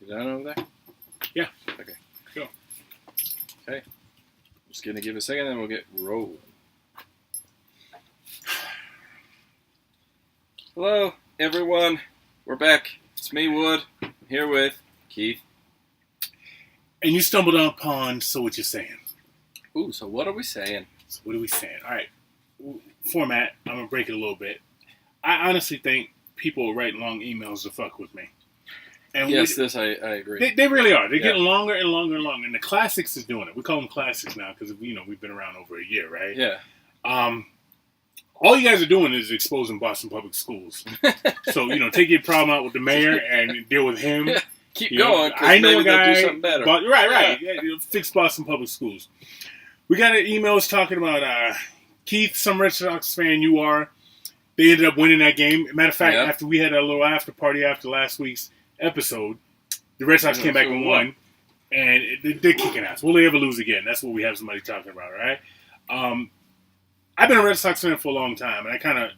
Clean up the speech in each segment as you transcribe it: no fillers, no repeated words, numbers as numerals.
You done over there? Yeah. Okay. Go. Okay. Just going to give it a second, then we'll get rolling. Hello, everyone. We're back. It's me, Wood. I'm here with Keith. And you stumbled upon Sowhutchusayin. Ooh, so what are we saying? So what are we saying? All right. Format, I'm going to break it a little bit. I honestly think people write long emails to fuck with me. And yes, I agree. They really are. They're getting longer and longer and longer. And the classics is doing it. We call them classics now because, we've been around over a year, right? Yeah. All you guys are doing is exposing Boston Public Schools. So, take your problem out with the mayor and deal with him. Keep going, I know a guy. Do something better. Right. Yeah, fix Boston Public Schools. We got emails talking about Keith, some Red Sox fan you are. They ended up winning that game. Matter of fact, after we had a little after party after last week's episode, the Red Sox came back and won. And they're kicking ass. Will they ever lose again? That's what we have somebody talking about, right? I've been a Red Sox fan for a long time, and I kind of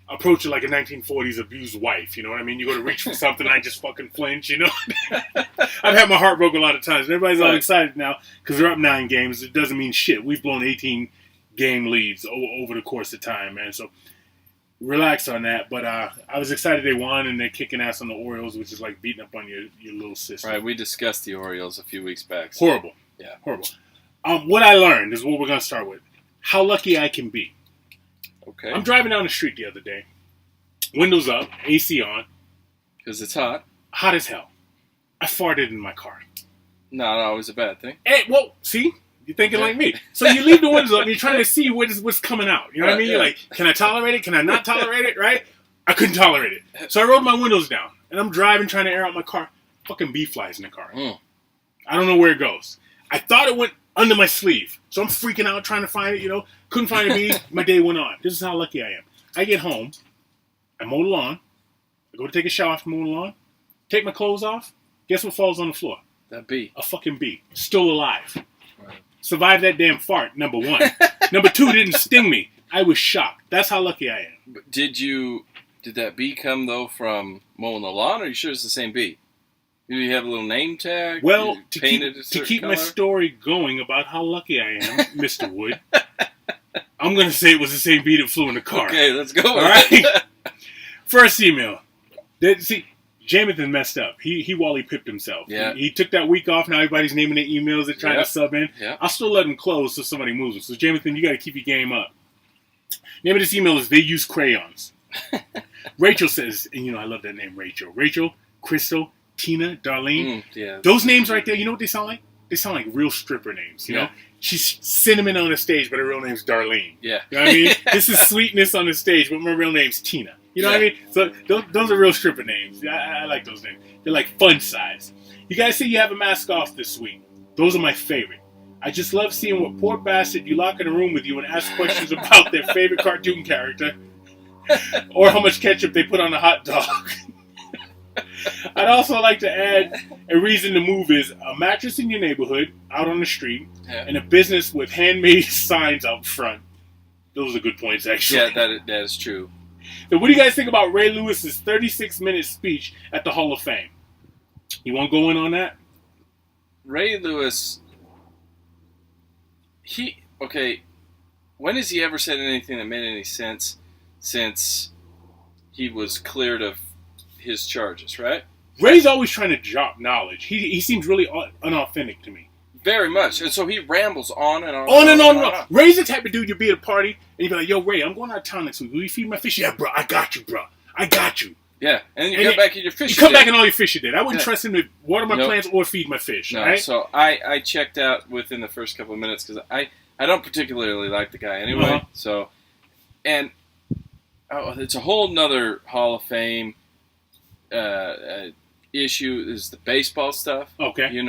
approach it like a 1940s abused wife, you know what I mean? You go to reach for something, I just fucking flinch, I've had my heart broken a lot of times. Everybody's all excited now because they're up 9 games. It doesn't mean shit. We've blown 18 game leads over the course of time, man. So relax on that. But I was excited they won, and they're kicking ass on the Orioles, which is like beating up on your little sister. Right, we discussed the Orioles a few weeks back. So. Horrible. Yeah. Horrible. What I learned is what we're going to start with. How lucky I can be. Okay. I'm driving down the street the other day. Windows up, AC on. Because it's hot. Hot as hell. I farted in my car. Not always a bad thing. Hey, well, see? You're thinking like me. So you leave the windows up and you're trying to see what's coming out. You know what I mean? You're like, can I tolerate it? Can I not tolerate it? Right? I couldn't tolerate it. So I rolled my windows down. And I'm driving, trying to air out my car. Fucking bee flies in the car. I don't know where it goes. I thought it went under my sleeve. So I'm freaking out trying to find it, Couldn't find a bee. My day went on. This is how lucky I am. I get home. I mow the lawn. I go to take a shower after mowing the lawn. Take my clothes off. Guess what falls on the floor? That bee. A fucking bee. Still alive. Right. Survived that damn fart, number 1. Number 2, didn't sting me. I was shocked. That's how lucky I am. But did that bee come, though, from mowing the lawn, or are you sure it's the same bee? Do you have a little name tag? Well, to keep my story going about how lucky I am, Mr. Wood, I'm going to say it was the same bee that flew in the car. Okay, let's go. All right? First email. See, Jamathan messed up. He Wally pipped himself. Yeah. He took that week off. Now everybody's naming their emails. They're trying to sub in. Yep. I'll still let them close so somebody moves them. So, Jamathan, you got to keep your game up. Name of this email is They Use Crayons. Rachel says, and I love that name, Rachel. Rachel, Crystal, Tina, Darlene. Those names right there, you know what they sound like? They sound like real stripper names, you know? She's cinnamon on the stage, but her real name's Darlene. Yeah. You know what I mean? This is sweetness on the stage, but my real name's Tina. You know what I mean? So those are real stripper names. I like those names. They're like fun size. You guys say you have a maskoff this week. Those are my favorite. I just love seeing what poor bastard you lock in a room with you and ask questions about their favorite cartoon character or how much ketchup they put on a hot dog. I'd also like to add a reason to move is a mattress in your neighborhood, out on the street, and a business with handmade signs out front. Those are good points, actually. Yeah, that is true. So what do you guys think about Ray Lewis's 36-minute speech at the Hall of Fame? You want to go in on that? Ray Lewis, when has he ever said anything that made any sense since he was cleared of his charges, right? Ray's always trying to drop knowledge. He seems really unauthentic to me. Very much. And so he rambles on and on. On and on. Ray's the type of dude you'd be at a party and you'd be like, yo, Ray, I'm going out of town next week. Will you feed my fish? Yeah, bro. I got you, bro. I got you. Yeah. And you come back and your fish. You come back and all your fish are dead. I wouldn't trust him to water my plants or feed my fish. No, right? So I checked out within the first couple of minutes because I don't particularly like the guy anyway. Uh-huh. So, and it's a whole nother Hall of Fame issue is the baseball stuff. Okay.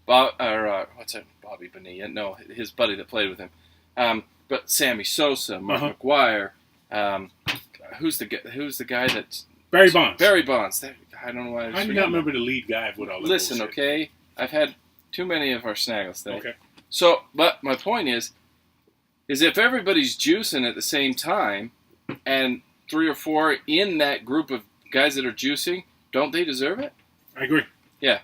What's that? Bobby Bonilla? No, his buddy that played with him. But Sammy Sosa, Mark McGwire. Who's the guy that's Barry Bonds? Barry Bonds. I don't know why. I do not remember the lead guy with all that. Listen, bullshit. Okay, I've had too many of our snaggles today. Okay. So, but my point is if everybody's juicing at the same time, and 3 or 4 in that group of guys that are juicing, don't they deserve it? I agree. Yeah.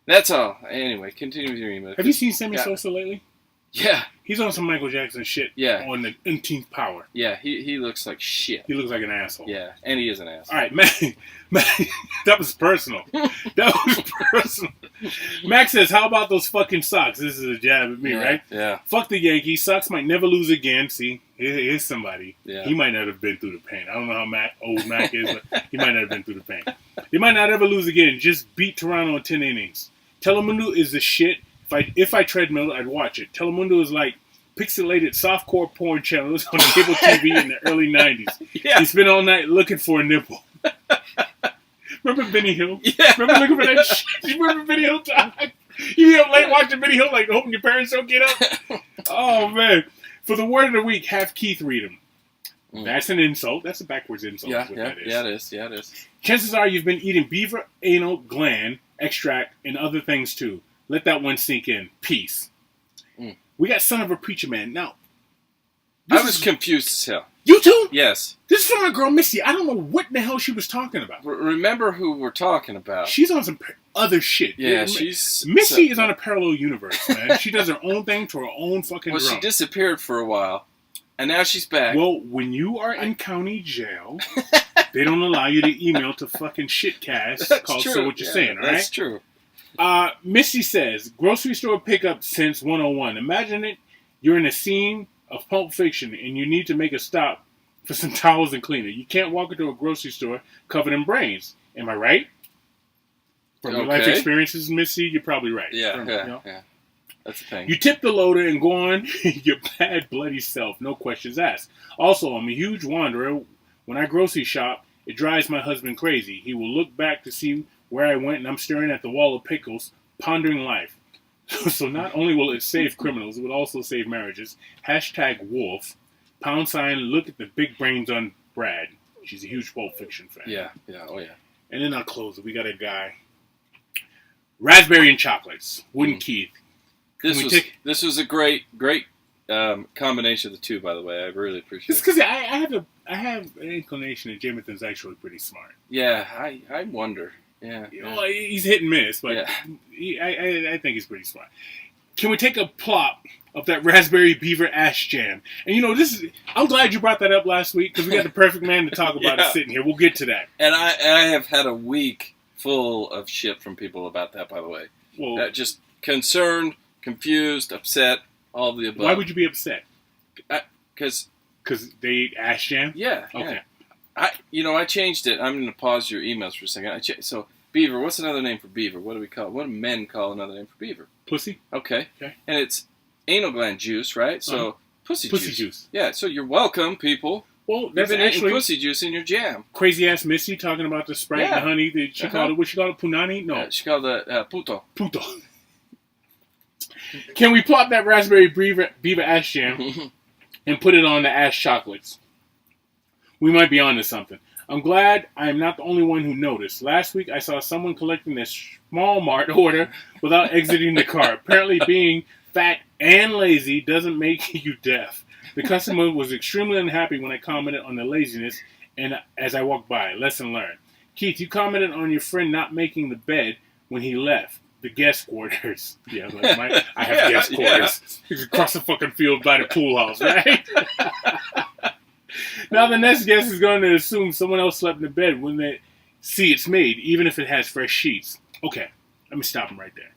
That's all. Anyway, continue with your email. Have you seen Sammy Sosa lately? Yeah. He's on some Michael Jackson shit on the Umpteenth Power. Yeah, he looks like shit. He looks like an asshole. Yeah, and he is an asshole. All right, man, that was personal. That was personal. Max says, how about those fucking Sox? This is a jab at me, right? Yeah. Fuck the Yankees. Sox might never lose again. See, here's somebody. Yeah. He might not have been through the pain. I don't know how old Mac is, but he might not have been through the pain. They might not ever lose again. Just beat Toronto in 10 innings. Telemundo is the shit. If I treadmill, I'd watch it. Telemundo is like pixelated softcore porn channels on cable TV in the early 90s. Yeah. He spent all night looking for a nipple. Remember Benny Hill? Yeah. Remember looking for that shit? You remember Benny Hill time? You be up late watching Benny Hill, like hoping your parents don't get up? Oh, man. For the word of the week, have Keith read them. That's an insult. That's a backwards insult. Yeah, it is. Yeah, it is. Chances are you've been eating beaver anal gland extract and other things too. Let that one sink in. Peace. We got Son of a Preacher Man. Now, I was confused as hell. You too? Yes. This is from my girl Missy. I don't know what the hell she was talking about. Remember who we're talking about. She's on some other shit. Yeah, Missy is on a parallel universe, man. She does her own thing to her own fucking drum. She disappeared for a while, and now she's back. Well, when you are in county jail, they don't allow you to email to fucking shitcast called So What You're Saying, all right? That's true. Missy says, grocery store pickup since 101. Imagine it. You're in a scene of Pulp Fiction and you need to make a stop for some towels and cleaner. You can't walk into a grocery store covered in brains. Am I right? From your life experiences, Missy, you're probably right. Yeah. That's the thing. You tip the loader and go on your bad, bloody self. No questions asked. Also, I'm a huge wanderer. When I grocery shop, it drives my husband crazy. He will look back to see where I went, and I'm staring at the wall of pickles, pondering life. So not only will it save criminals, it will also save marriages. #Wolf. # look at the big brains on Brad. She's a huge Pulp Fiction fan. Yeah. And then I'll close it. We got a guy. Raspberry and chocolates. Wooden Keith. This was a great combination of the two, by the way. I really appreciate it. It's because I have an inclination that Jameson's actually pretty smart. Yeah, I wonder. Yeah. Well, he's hit and miss, but I think he's pretty smart. Can we take a plop of that raspberry beaver ash jam? And I'm glad you brought that up last week because we got the perfect man to talk about it sitting here. We'll get to that. And I have had a week full of shit from people about that, by the way. Well, just concerned, confused, upset, all of the above. Why would you be upset? Because they eat ash jam? Yeah. Okay. I changed it. I'm going to pause your emails for a second. So, beaver, what's another name for beaver? What do we call it? What do men call another name for beaver? Pussy. Okay. And it's anal gland juice, right? So, pussy juice. Yeah, so you're welcome, people. Well, that's actually pussy juice in your jam. Crazy ass Missy talking about the Sprite and the honey. She called it, what she called it, punani? No. She called it puto. Puto. Can we plop that raspberry beaver ash jam and put it on the ash chocolates? We might be onto something. I'm glad I am not the only one who noticed. Last week, I saw someone collecting their small mart order without exiting the car. Apparently, being fat and lazy doesn't make you deaf. The customer was extremely unhappy when I commented on the laziness, and as I walked by, lesson learned. Keith, you commented on your friend not making the bed when he left the guest quarters. Yeah, I have guest quarters. Across the fucking field by the pool house, right? Now the next guest is going to assume someone else slept in the bed when they see it's made, even if it has fresh sheets. Okay, let me stop him right there.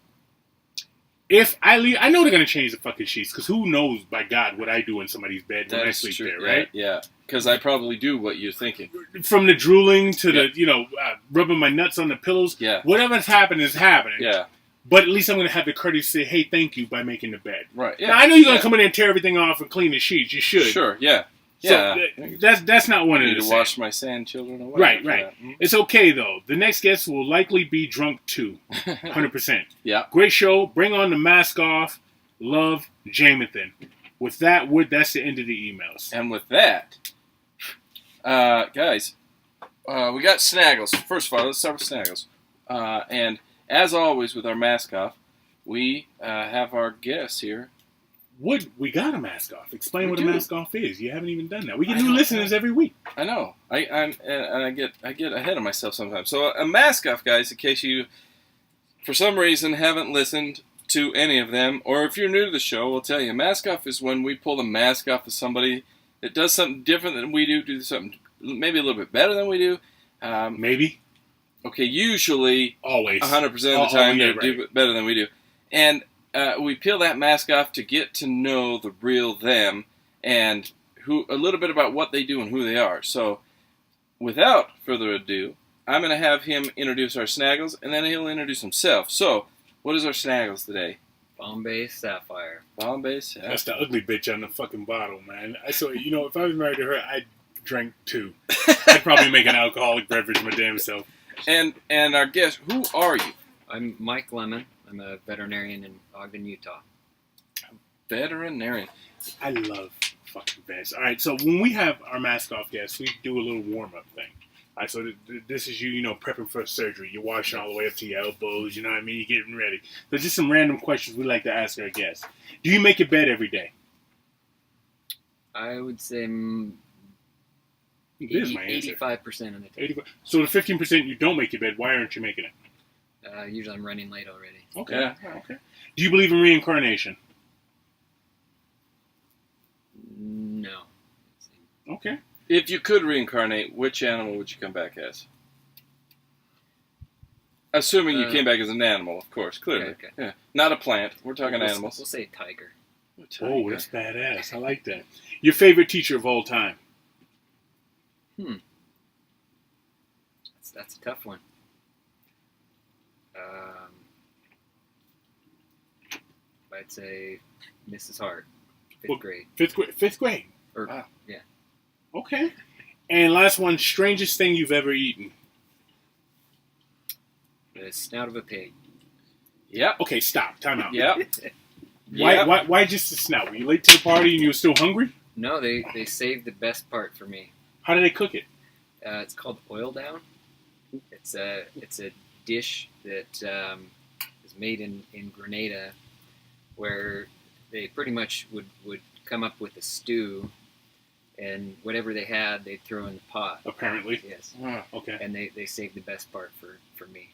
If I leave, I know they're going to change the fucking sheets, because who knows, by God, what I do in somebody's bed when I sleep there, right? Yeah, because I probably do what you're thinking. From the drooling to the, rubbing my nuts on the pillows. Yeah. Whatever's happening is happening. Yeah. But at least I'm going to have the courtesy to say, hey, thank you, by making the bed. Right, yeah. Now, I know you're going to come in there and tear everything off and clean the sheets. You should. Sure, yeah. So that's not one of the need to wash my sand children away. Right. It's okay, though. The next guest will likely be drunk, too. 100%. Yeah. Great show. Bring on the mask off. Love, Jamathan. With that, that's the end of the emails. And with that, guys, we got Snaggles. First of all, let's start with Snaggles. And as always with our mask off, we have our guest here. We got a mask off. Explain what a mask off is. You haven't even done that. We get new listeners every week. I know. I get ahead of myself sometimes. So a mask off, guys, in case you for some reason haven't listened to any of them, or if you're new to the show, we'll tell you, maskoff is when we pull the mask off of somebody that does something different than we do something maybe a little bit better than we do. Maybe. Okay, usually, always, 100% of the time, they do better than we do. And we peel that mask off to get to know the real them and a little bit about what they do and who they are. So, without further ado, I'm going to have him introduce our snaggles, and then he'll introduce himself. So, what is our snaggles today? Bombay Sapphire. Bombay Sapphire. That's the ugly bitch on the fucking bottle, man. So, if I was married to her, I'd drink 2. I'd probably make an alcoholic beverage my damn self. And our guest, who are you? I'm Mike Lemon. I'm a veterinarian in Ogden, Utah. Veterinarian. I love fucking vets. All right, so when we have our mask-off guests, we do a little warm-up thing. All right, so this is you prepping for surgery. You're washing all the way up to your elbows, you know what I mean? You're getting ready. So just some random questions we like to ask our guests. Do you make your bed every day? I would say 85% of the time. So the 15% you don't make your bed, why aren't you making it? Usually I'm running late already. Okay. Yeah. Okay. Do you believe in reincarnation? No. Okay. If you could reincarnate, which animal would you come back as? Assuming you came back as an animal, of course, clearly. Okay. Yeah. Not a plant. We're talking animals. We'll say tiger. Oh, that's badass. I like that. Your favorite teacher of all time? That's a tough one. I'd say Mrs. Hart, fifth grade. Fifth grade? Wow. Yeah. Okay. And last one, strangest thing you've ever eaten? The snout of a pig. Yep. Okay, stop. Time out. Yep. Why just the snout? Were you late to the party and you were still hungry? No, they saved the best part for me. How do they cook it? It's called oil down. It's a dish that is made in Grenada, where they pretty much would come up with a stew, and whatever they had, they'd throw in the pot. Apparently. Yes. Okay. And they saved the best part for me.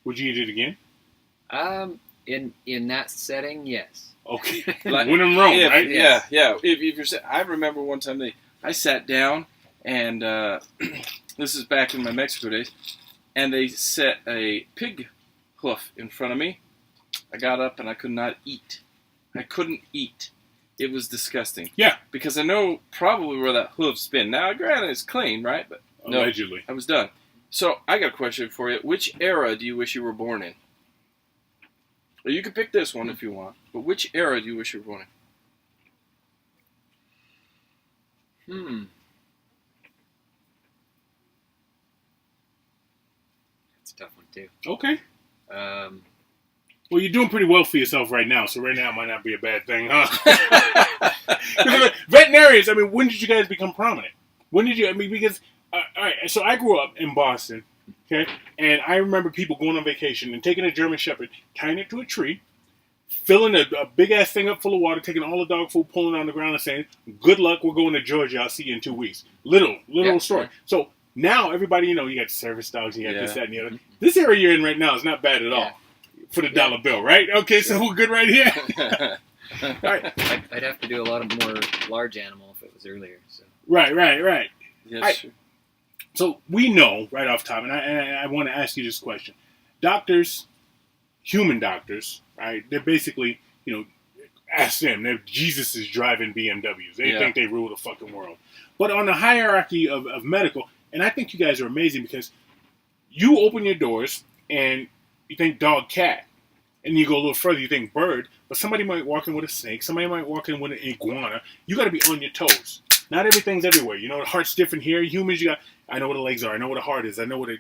Would you eat it again? In that setting, yes. Okay. Like, when in Rome, right? Yeah. If you're, I remember one time I sat down, and this is back in my Mexico days, and they set a pig hoof in front of me. I got up and I could not eat. I couldn't eat. It was disgusting. Yeah. Because I know probably where that hoof's been. Now, granted, it's clean, right? But no, allegedly. I was done. So, I got a question for you. Which era do you wish you were born in? Well, you can pick this one if you want. But which era do you wish you were born in? That's a tough one, too. Okay. Well, you're doing pretty well for yourself right now, so right now might not be a bad thing, huh? Veterinarians, when did you guys become prominent? When did you, because, all right, so I grew up in Boston, okay, and I remember people going on vacation and taking a German Shepherd, tying it to a tree, filling a big-ass thing up full of water, taking all the dog food, pulling it on the ground and saying, good luck, we're going to Georgia, I'll see you in 2 weeks. Little story. Yeah. So now everybody, you got service dogs, you got this, that, and the other. This area you're in right now is not bad at all. For the dollar bill, right? Okay, so we're good right here. All right. I'd have to do a lot of more large animal if it was earlier. So. Right. Yes. Sure. So we know right off top, and I want to ask you this question: doctors, human doctors, right? They're basically, ask them. Jesus is driving BMWs. They think they rule the fucking world. But on the hierarchy of medical, and I think you guys are amazing because you open your doors and you think dog, cat. And you go a little further, you think bird. But somebody might walk in with a snake. Somebody might walk in with an iguana. You got to be on your toes. Not everything's everywhere. The heart's different here. Humans, I know where the legs are. I know where the heart is. I know where the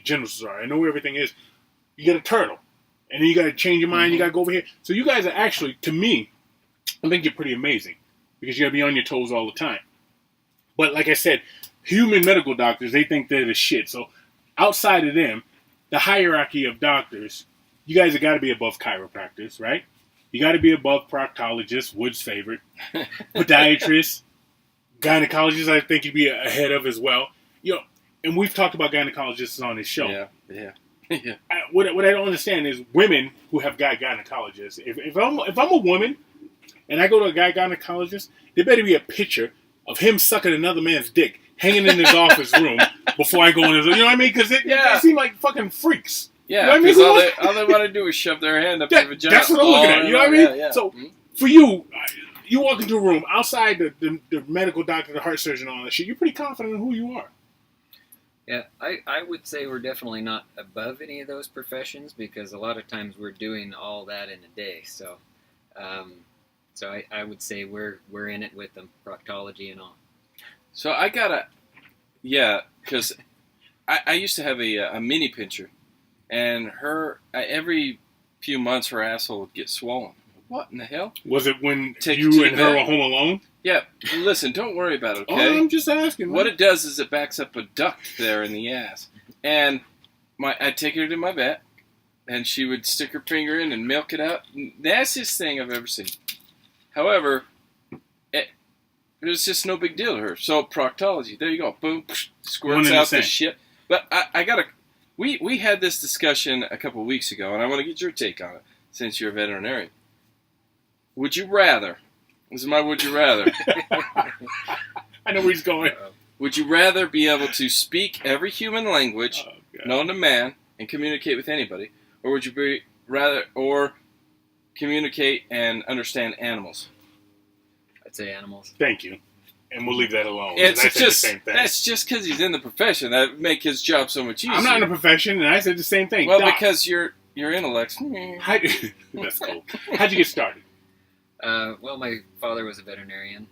genitals are. I know where everything is. You get a turtle. And then you got to change your mind. You got to go over here. So you guys are actually, to me, I think you're pretty amazing. Because you got to be on your toes all the time. But like I said, human medical doctors, they think they're the shit. So outside of them, the hierarchy of doctors, you guys have got to be above chiropractors, right? You got to be above proctologists, Wood's favorite, podiatrists, gynecologists. I think you'd be ahead of as well. And we've talked about gynecologists on this show. Yeah. Yeah. What I don't understand is women who have guy gynecologists. If I'm a woman and I go to a guy gynecologist, there better be a picture of him sucking another man's dick hanging in his office room before I go in his. You know what I mean? Because they seem like fucking freaks. Yeah, because all they want to do is shove their hand up their vagina. That's what I'm looking at. You know what I mean? Yeah. So for you, you walk into a room outside the medical doctor, the heart surgeon, all that shit. You're pretty confident in who you are. Yeah, I would say we're definitely not above any of those professions because a lot of times we're doing all that in a day. So, I would say we're in it with them, proctology and all. So because I used to have a mini pincher, and every few months her asshole would get swollen. What in the hell? Was it when you and her were home alone? Yeah. Listen, don't worry about it, okay? Oh, I'm just asking. What it does is it backs up a duct there in the ass. And I'd take her to my vet, and she would stick her finger in and milk it out. Nastiest thing I've ever seen. However, it was just no big deal to her. So proctology, there you go. Boom, squirts out the shit. But we had this discussion a couple of weeks ago, and I want to get your take on it, since you're a veterinarian. Would you rather? This is my would you rather. I know where he's going. Would you rather be able to speak every human language known to man and communicate with anybody, or would you rather communicate and understand animals? I'd say animals. Thank you. And we'll leave that alone. It's I just said the same thing. That's just because he's in the profession. That would make his job so much easier. I'm not in the profession, and I said the same thing. Well, because your intellect's... That's cool. How'd you get started? Well, my father was a veterinarian.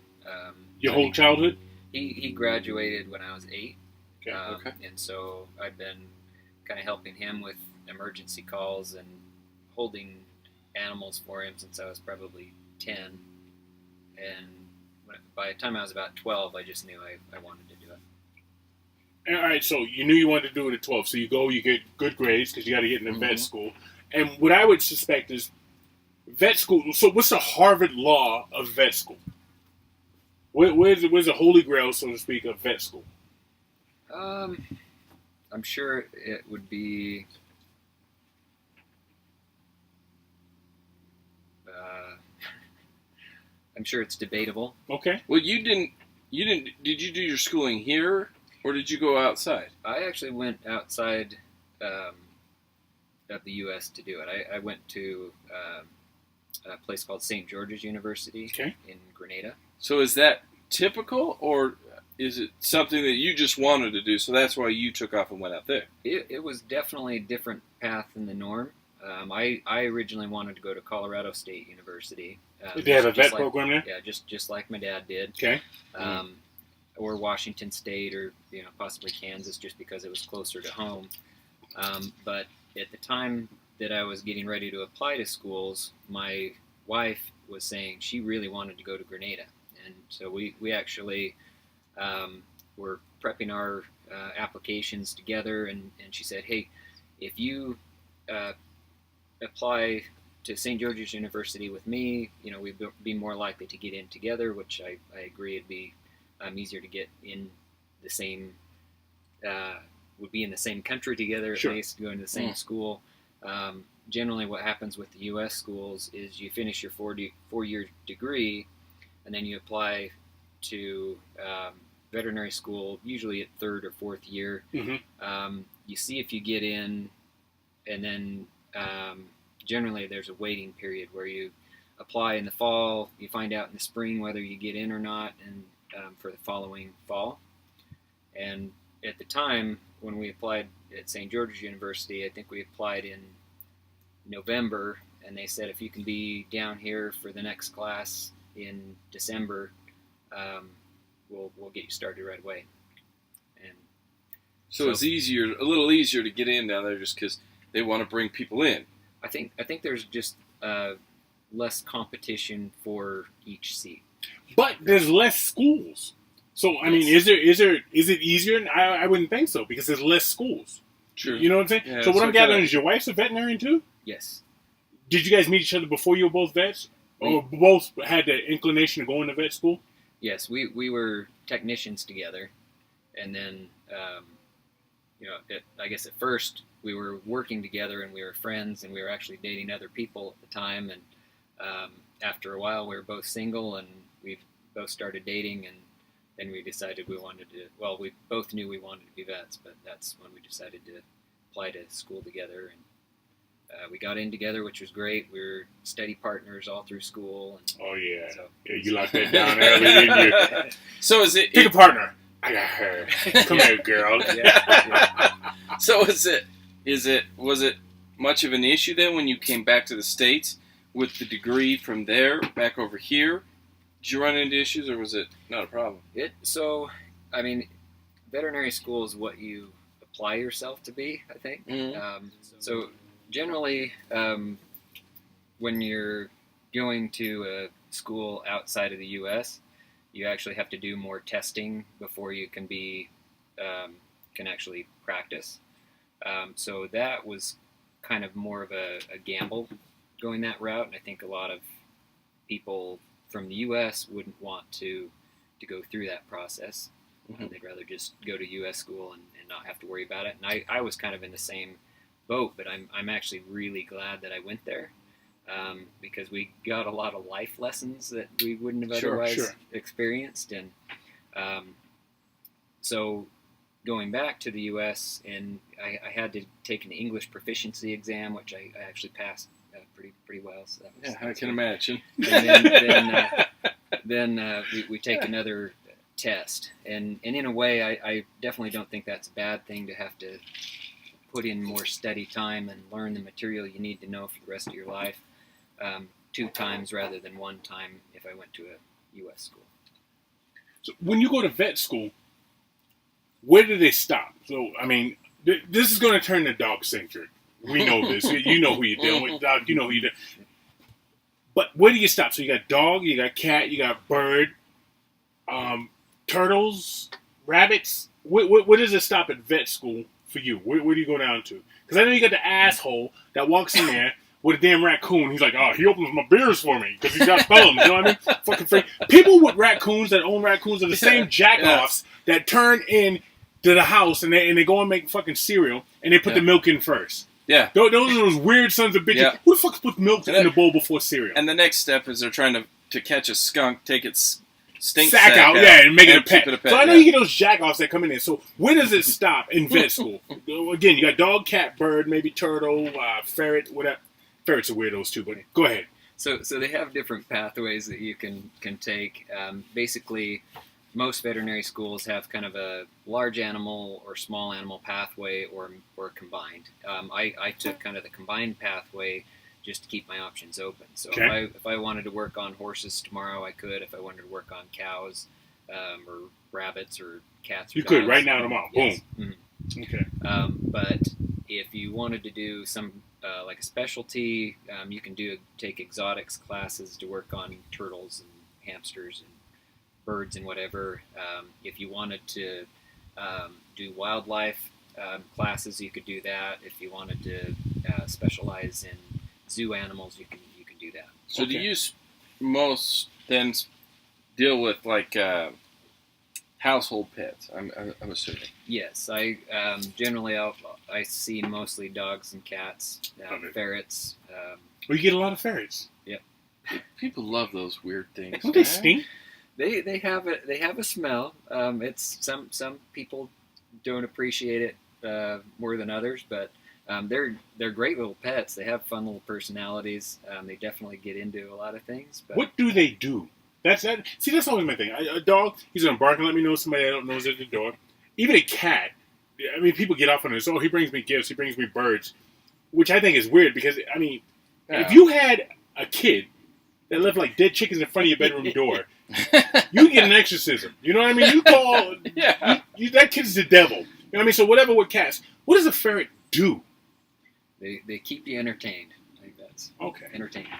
Your whole childhood? He graduated when I was 8. Okay. And so I've been kind of helping him with emergency calls and holding animals for him since I was probably 10. And by the time I was about 12, I just knew I wanted to do it. All right, so you knew you wanted to do it at 12. So you get good grades because you got to get into vet school. And what I would suspect is vet school. So what's the Harvard law of vet school? Where's the holy grail, so to speak, of vet school? I'm sure it would be. I'm sure it's debatable. Okay. Well, you didn't. Did you do your schooling here, or did you go outside? I actually went outside of the U.S. to do it. I went to a place called St. George's University in Grenada. So is that typical, or is it something that you just wanted to do, so that's why you took off and went out there? It was definitely a different path than the norm. I originally wanted to go to Colorado State University. Did they have a vet program there? Yeah, just like my dad did. Okay. Or Washington State, or possibly Kansas, just because it was closer to home. But at the time that I was getting ready to apply to schools, my wife was saying she really wanted to go to Grenada, and so we actually were prepping our applications together, and she said, "Hey, if you apply to St. George's University with me, we'd be more likely to get in together," which I agree it'd be easier to get in the same, would be in the same country together, at least going to the same school. Generally what happens with the U.S. schools is you finish your 4-year degree, and then you apply to veterinary school, usually at 3rd or 4th year. You see if you get in, and then generally there's a waiting period where you apply in the fall, you find out in the spring whether you get in or not, and for the following fall. And at the time when we applied at St. George's University, I think we applied in November, and they said if you can be down here for the next class in December, we'll get you started right away. And so it's a little easier to get in down there, just because they want to bring people in. I think there's just less competition for each seat. But there's less schools. So I mean, is it easier? I wouldn't think so, because there's less schools. True. You know what I'm saying? Yeah, so what I'm gathering is your wife's a veterinarian too? Yes. Did you guys meet each other before you were both vets? Or both had the inclination to go into vet school? Yes, we were technicians together, and then I guess at first we were working together, and we were friends, and we were actually dating other people at the time. And after a while, we were both single, and we both started dating, and then we decided we wanted to. Well, we both knew we wanted to be vets, but that's when we decided to apply to school together. And we got in together, which was great. We were steady partners all through school. And oh yeah, so, yeah, you locked that down early, didn't you? So is it? Pick a partner. I got her. Come here, girl. yeah. So was it much of an issue then when you came back to the States with the degree from there back over here? Did you run into issues, or was it not a problem? So, I mean, veterinary school is what you apply yourself to be, I think. Mm-hmm. So generally, when you're going to a school outside of the U.S., you actually have to do more testing before you can can actually practice. So that was kind of more of a gamble going that route, and I think a lot of people from the U.S. wouldn't want to go through that process. Mm-hmm. They'd rather just go to U.S. school and not have to worry about it. And I was kind of in the same boat, but I'm actually really glad that I went there. Because we got a lot of life lessons that we wouldn't have otherwise experienced. And so going back to the U.S., and I had to take an English proficiency exam, which I actually passed pretty well. So that was, I can imagine. And then we take another test. And in a way, I definitely don't think that's a bad thing to have to put in more study time and learn the material you need to know for the rest of your life. 2 times rather than 1 time if I went to a U.S. school. So when you go to vet school, where do they stop? So, I mean, this is going to turn to dog-centric. We know this. You know who you're dealing with, dog. You know who you're dealing with. But where do you stop? So you got dog, you got cat, you got bird, turtles, rabbits. Where does it stop at vet school for you? Where do you go down to? Because I know you got the asshole that walks in there with a damn raccoon. He's like, oh, he opens my beers for me because he's got thumbs. You know what I mean? Fucking freak. People with raccoons that own raccoons are the same jack-offs that turn in to the house and they go and make fucking cereal and they put the milk in first. Yeah. Those are those weird sons of bitches. Yeah. Who the fuck puts milk in the bowl before cereal? And the next step is they're trying to catch a skunk, take its stink sack out, and make it a pet. Keep it a pet. So I know you get those jack-offs that come in there. So where does it stop in vet school? Again, you got dog, cat, bird, maybe turtle, ferret, whatever. Ferrets are weirdos too, but go ahead. So they have different pathways that you can take. Basically, most veterinary schools have kind of a large animal or small animal pathway or combined. I took kind of the combined pathway just to keep my options open. So if I wanted to work on horses tomorrow, I could. If I wanted to work on cows or rabbits or cats, or you dogs, could right now tomorrow. Yes. Boom. Mm-hmm. Okay. But if you wanted to do some like a specialty, you can take exotics classes to work on turtles and hamsters and birds and whatever. If you wanted to do wildlife classes, you could do that. If you wanted to specialize in zoo animals, you can do that. So do you most then deal with like household pets? I'm assuming. Yes, I generally I see mostly dogs and cats, ferrets. Well, you get a lot of ferrets. Yep. People love those weird things. Don't they stink? They have a smell. It's some people don't appreciate it more than others, but they're great little pets. They have fun little personalities. They definitely get into a lot of things. But what do they do? That's always my thing. A dog, he's gonna bark and let me know somebody I don't know is at the door. Even a cat. I mean, people get off on this. Oh, he brings me gifts. He brings me birds, which I think is weird because I mean, if you had a kid that left like dead chickens in front of your bedroom door, you get an exorcism. You know what I mean? You call that kid's the devil. You know what I mean? So whatever with cats, what does a ferret do? They keep you entertained. I think that's okay. Entertaining.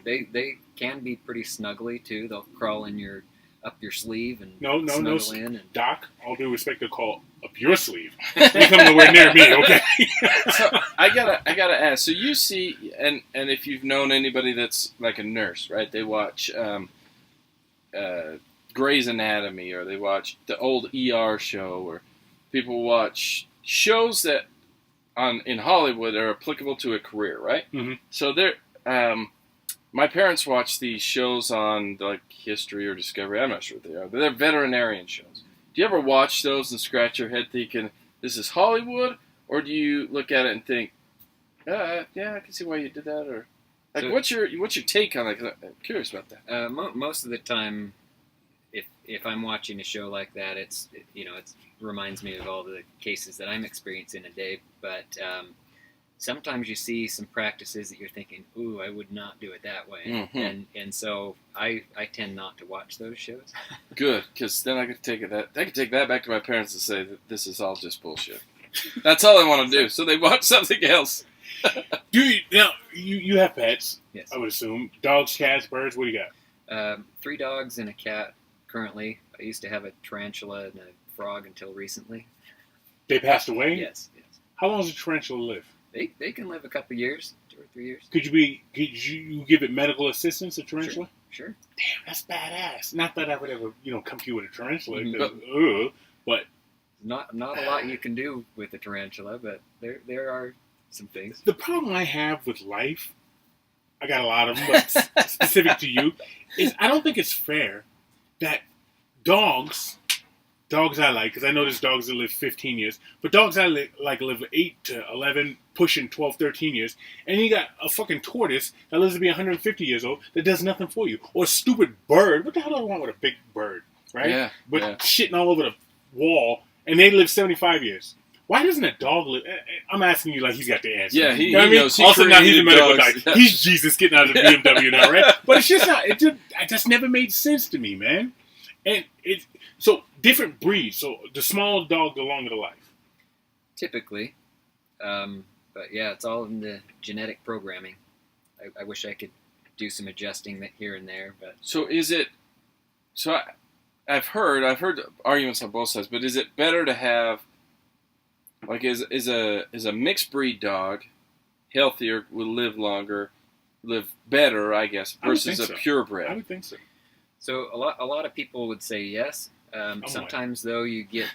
They can be pretty snuggly too. They'll crawl in up your sleeve and snuggle in. And Doc, all due respect, to call up your sleeve. You come nowhere near me, okay? So I gotta ask. So you see, and if you've known anybody that's like a nurse, right? They watch Grey's Anatomy, or they watch the old ER show, or people watch shows that in Hollywood are applicable to a career, right? Mm-hmm. So my parents watch these shows on like History or Discovery. I'm not sure what they are, but they're veterinarian shows. Do you ever watch those and scratch your head thinking this is Hollywood, or do you look at it and think, yeah, I can see why you did that, or like what's your take on that? 'Cause I'm curious about that. Most of the time, if I'm watching a show like that, it reminds me of all the cases that I'm experiencing a day. But sometimes you see some practices that you're thinking, "Ooh, I would not do it that way," and so I tend not to watch those shows. Good, because then I could take that back to my parents and say that this is all just bullshit. That's all I want to do. So they watch something else. You have pets? Yes. I would assume dogs, cats, birds. What do you got? 3 dogs and a cat currently. I used to have a tarantula and a frog until recently. They passed away? Yes. How long does a tarantula live? They can live a couple years, 2 or 3 years. Could you give it medical assistance, a tarantula? Sure. Damn, that's badass. Not that I would ever, come to you with a tarantula, but not a lot you can do with a tarantula, but there are some things. The problem I have with life, I got a lot of them, but specific to you, is I don't think it's fair that dogs I like, because I know there's dogs that live 15 years, but dogs I like live 8 to 11, pushing 12, 13 years, and you got a fucking tortoise that lives to be 150 years old that does nothing for you. Or a stupid bird. What the hell do I want with a big bird, right? Yeah. But shitting all over the wall, and they live 75 years. Why doesn't a dog live? I'm asking you like he's got the answer. Yeah, he knows. Also, now he's a medical guy. He's Jesus getting out of the BMW now, right? But it's just not. It just never made sense to me, man. And so different breeds. So the smaller dog, the longer the life. Typically, but yeah, it's all in the genetic programming. I wish I could do some adjusting here and there, but so is it? So I've heard arguments on both sides, but is it better to have? Like, is a mixed breed dog healthier, will live longer, live better, I guess, versus a purebred? I would think so. So a lot of people would say yes. Sometimes though you get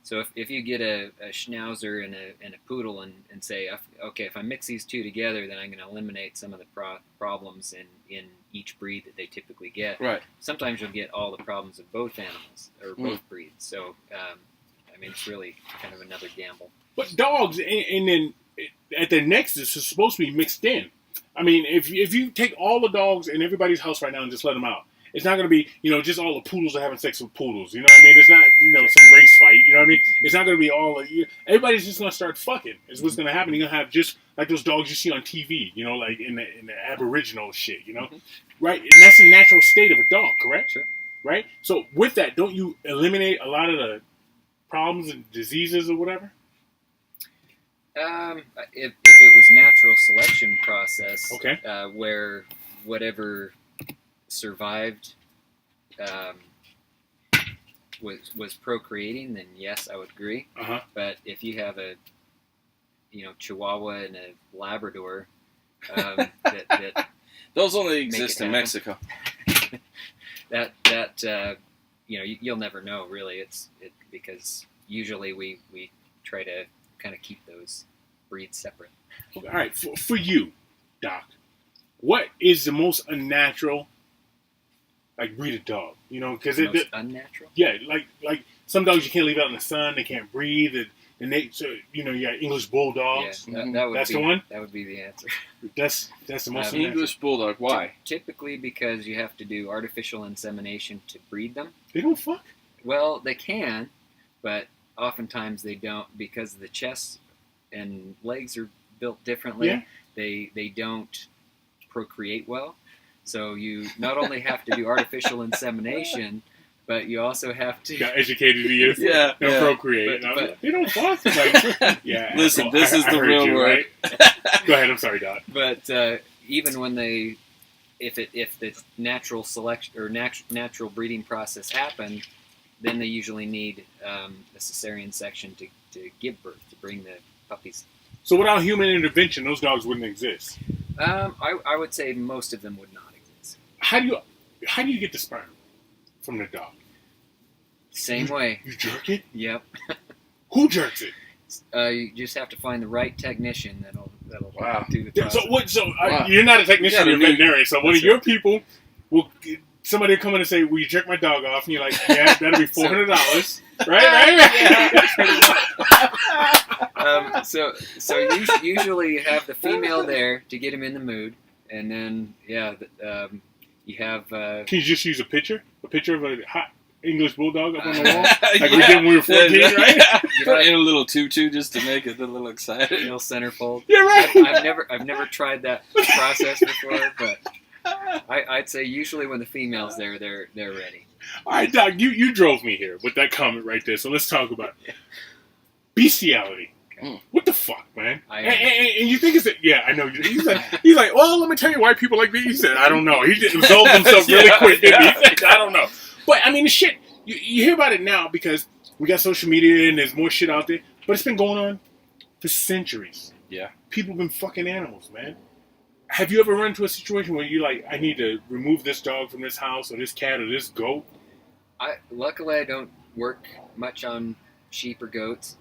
so if you get a schnauzer and a poodle and say, okay, if I mix these two together, then I'm going to eliminate some of the problems in each breed that they typically get. Right. Sometimes you'll get all the problems of both animals or both breeds. So I mean, it's really kind of another gamble. But dogs, and then at their nexus, is supposed to be mixed in. I mean, if you take all the dogs in everybody's house right now and just let them out, it's not going to be, just all the poodles are having sex with poodles. You know what I mean? It's not, some race fight. You know what I mean? It's not going to be all everybody's just going to start fucking. Is what's going to happen. You're going to have just like those dogs you see on TV, like in the Aboriginal shit, right? And that's the natural state of a dog, correct? Sure. Right? So with that, don't you eliminate a lot of the problems and diseases or whatever? If it was natural selection process, okay, where whatever survived was procreating, then yes, I would agree. Uh-huh. But if you have a Chihuahua and a Labrador, that those only exist in Mexico. You'll never know, really. It's because usually we try to kind of keep those breeds separate. All right, for you, Doc, what is the most unnatural breed of dog? Because most unnatural. Yeah, like some dogs you can't leave out in the sun; they can't breathe, and they you got English bulldogs. Yeah, that's the one. That would be the answer. That's the most unnatural. English bulldog. Why? Typically because you have to do artificial insemination to breed them. They don't fuck. Well, they can, but oftentimes they don't because the chest and legs are built differently. Yeah. They don't procreate well. So you not only have to do artificial insemination, but you also have to... Got educated to procreate. But they don't fuck. Listen, this is the real word. Right? Go ahead. I'm sorry, Doc. But even when if the natural selection or natural breeding process happened, then they usually need a cesarean section to give birth, to bring the puppies. So without human intervention, those dogs wouldn't exist. I would say most of them would not exist. How do you get the sperm from the dog? Same way. You jerk it? Yep. Who jerks it? You just have to find the right technician that'll Wow. do the process. So you're not a technician, you're a veterinarian. So one of your people will. Somebody will come in and say, "Will you jerk my dog off?" And you're like, "Yeah, that'll be $400." Right. So usually you have the female there to get him in the mood, and then you have. Can you just use a picture of a hot English bulldog up on the wall, like we did when we were 14, right? Put in a little tutu just to make it a little excited. Little centerfold. You're right. I've never tried that process before, but I'd say usually when the female's there, they're ready. All right, Doc, you drove me here with that comment right there. So let's talk about bestiality. Okay. What the fuck, man? And you think it's I know. He's like, well, let me tell you why people like me. He said, I don't know. He just absolved himself really quick, didn't he? He said, I don't know. But I mean, the shit you hear about it now because we got social media and there's more shit out there. But it's been going on for centuries. Yeah, people have been fucking animals, man. Have you ever run into a situation where you like, I need to remove this dog from this house or this cat or this goat? Luckily I don't work much on sheep or goats,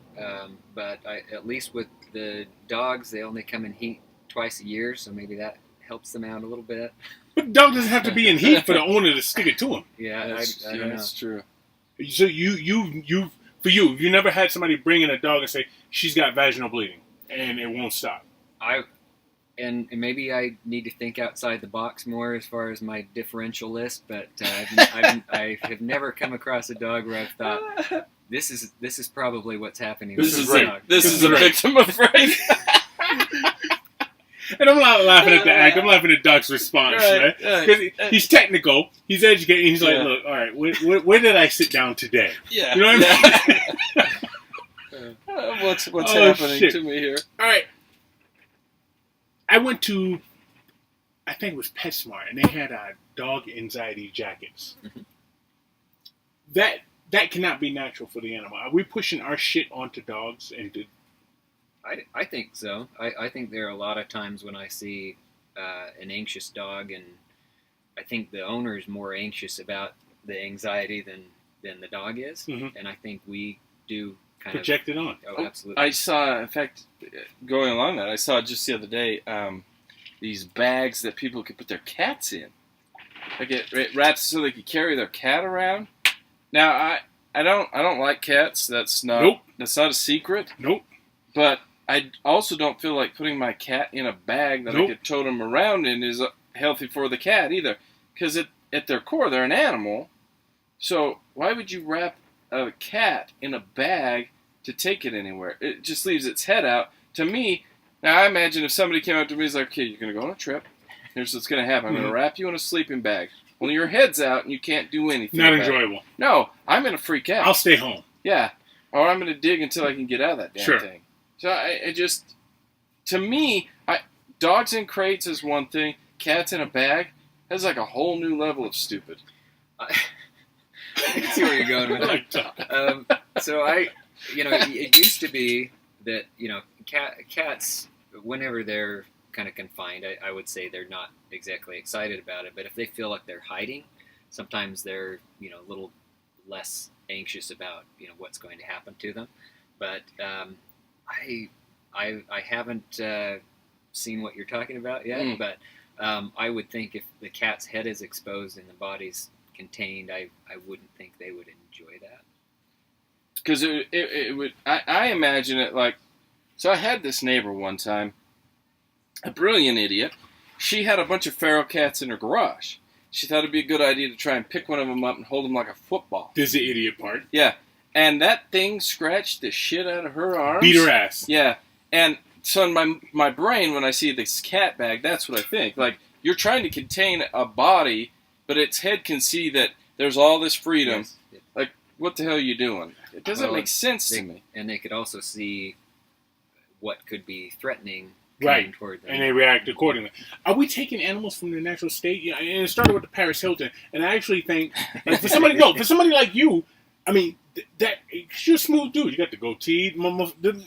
but at least with the dogs, they only come in heat twice a year, so maybe that helps them out a little bit. But the dog doesn't have to be in heat for the owner to stick it to him. Yeah, that's true. So you never had somebody bring in a dog and say she's got vaginal bleeding and it won't stop. And maybe I need to think outside the box more as far as my differential list, but I have never come across a dog where I've thought this is probably what's happening. This is a victim of rape. And I'm not laughing at the act. I'm laughing at Doc's response, right? Because he's technical, he's educated. He's like, look, all right, where did I sit down today? Yeah. You know what I mean? What's happening to me here? All right. I went to, I think it was PetSmart, and they had dog anxiety jackets. Mm-hmm. That cannot be natural for the animal. Are we pushing our shit onto dogs? I think so. I think there are a lot of times when I see an anxious dog, and I think the owner is more anxious about the anxiety than the dog is, mm-hmm. and I think we do project it on. Oh, absolutely. I saw, in fact, going along that, I saw just the other day these bags that people could put their cats in. Like it wraps so they could carry their cat around. Now I don't like cats. That's not a secret. Nope. But I also don't feel like putting my cat in a bag that I could tote him around in is healthy for the cat either. Because at their core, they're an animal. So why would you wrap a cat in a bag to take it anywhere? It just leaves its head out. To me, now I imagine if somebody came up to me and was like, okay, you're going to go on a trip. Here's what's going to happen. I'm going to wrap you in a sleeping bag. Well, your head's out and you can't do anything. Not enjoyable. No, I'm going to freak out. I'll stay home. Yeah. Or I'm going to dig until I can get out of that damn thing. So I just, to me, dogs in crates is one thing. Cats in a bag, that's like a whole new level of stupid. I can see where you're going with that. So it used to be that, cats, whenever they're kind of confined, I would say they're not exactly excited about it, but if they feel like they're hiding, sometimes they're, a little less anxious about, what's going to happen to them. But I haven't seen what you're talking about yet, but I would think if the cat's head is exposed and the body's contained, I wouldn't think they would enjoy that. Because it would, I imagine it like, so I had this neighbor one time, a brilliant idiot. She had a bunch of feral cats in her garage. She thought it'd be a good idea to try and pick one of them up and hold him like a football. This is the idiot part. Yeah. And that thing scratched the shit out of her arms. Beat her ass. Yeah. And so in my brain, when I see this cat bag, that's what I think. Like, you're trying to contain a body, but its head can see that there's all this freedom. Yes. Like, what the hell are you doing? It doesn't make sense to me. And they could also see what could be threatening toward them. And they react accordingly. Are we taking animals from their natural state? And it started with the Paris Hilton. And I actually think, like, for somebody like you, I mean, that you're a smooth dude. You got the goatee. The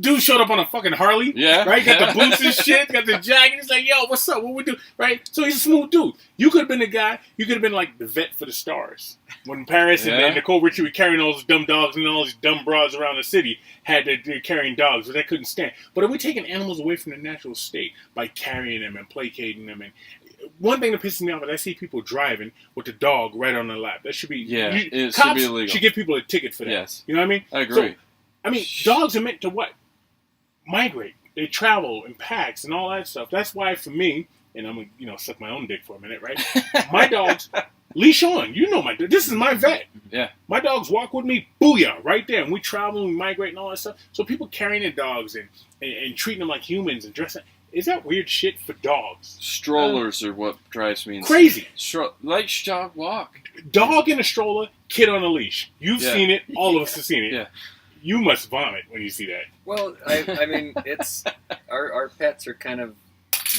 dude showed up on a fucking Harley. Yeah. Right? Got the boots and shit. Got the jacket. He's like, yo, what's up? What we do? Right? So he's a smooth dude. You could have been the guy. You could have been like the vet for the stars. When Paris and Nicole Richie were carrying all those dumb dogs and all these dumb broads around the city they're carrying dogs that they couldn't stand. But are we taking animals away from their natural state by carrying them and placating them? And one thing that pisses me off is I see people driving with the dog right on their lap. That should be it cops should be illegal. should give people a ticket for that. Yes. You know what I mean? I agree. So, dogs are meant to what? Migrate. They travel in packs and all that stuff. That's why for me, and I'm gonna suck my own dick for a minute, right? My dogs leash on. You know this is my vet. Yeah. My dogs walk with me, booyah, right there. And we travel and we migrate and all that stuff. So people carrying their dogs and treating them like humans and dressing. Is that weird shit for dogs? Strollers are what drives me insane. Crazy. Like dog walk. Dog in a stroller, kid on a leash. You've seen it. All of us have seen it. Yeah. You must vomit when you see that. Well, I mean, it's our pets are kind of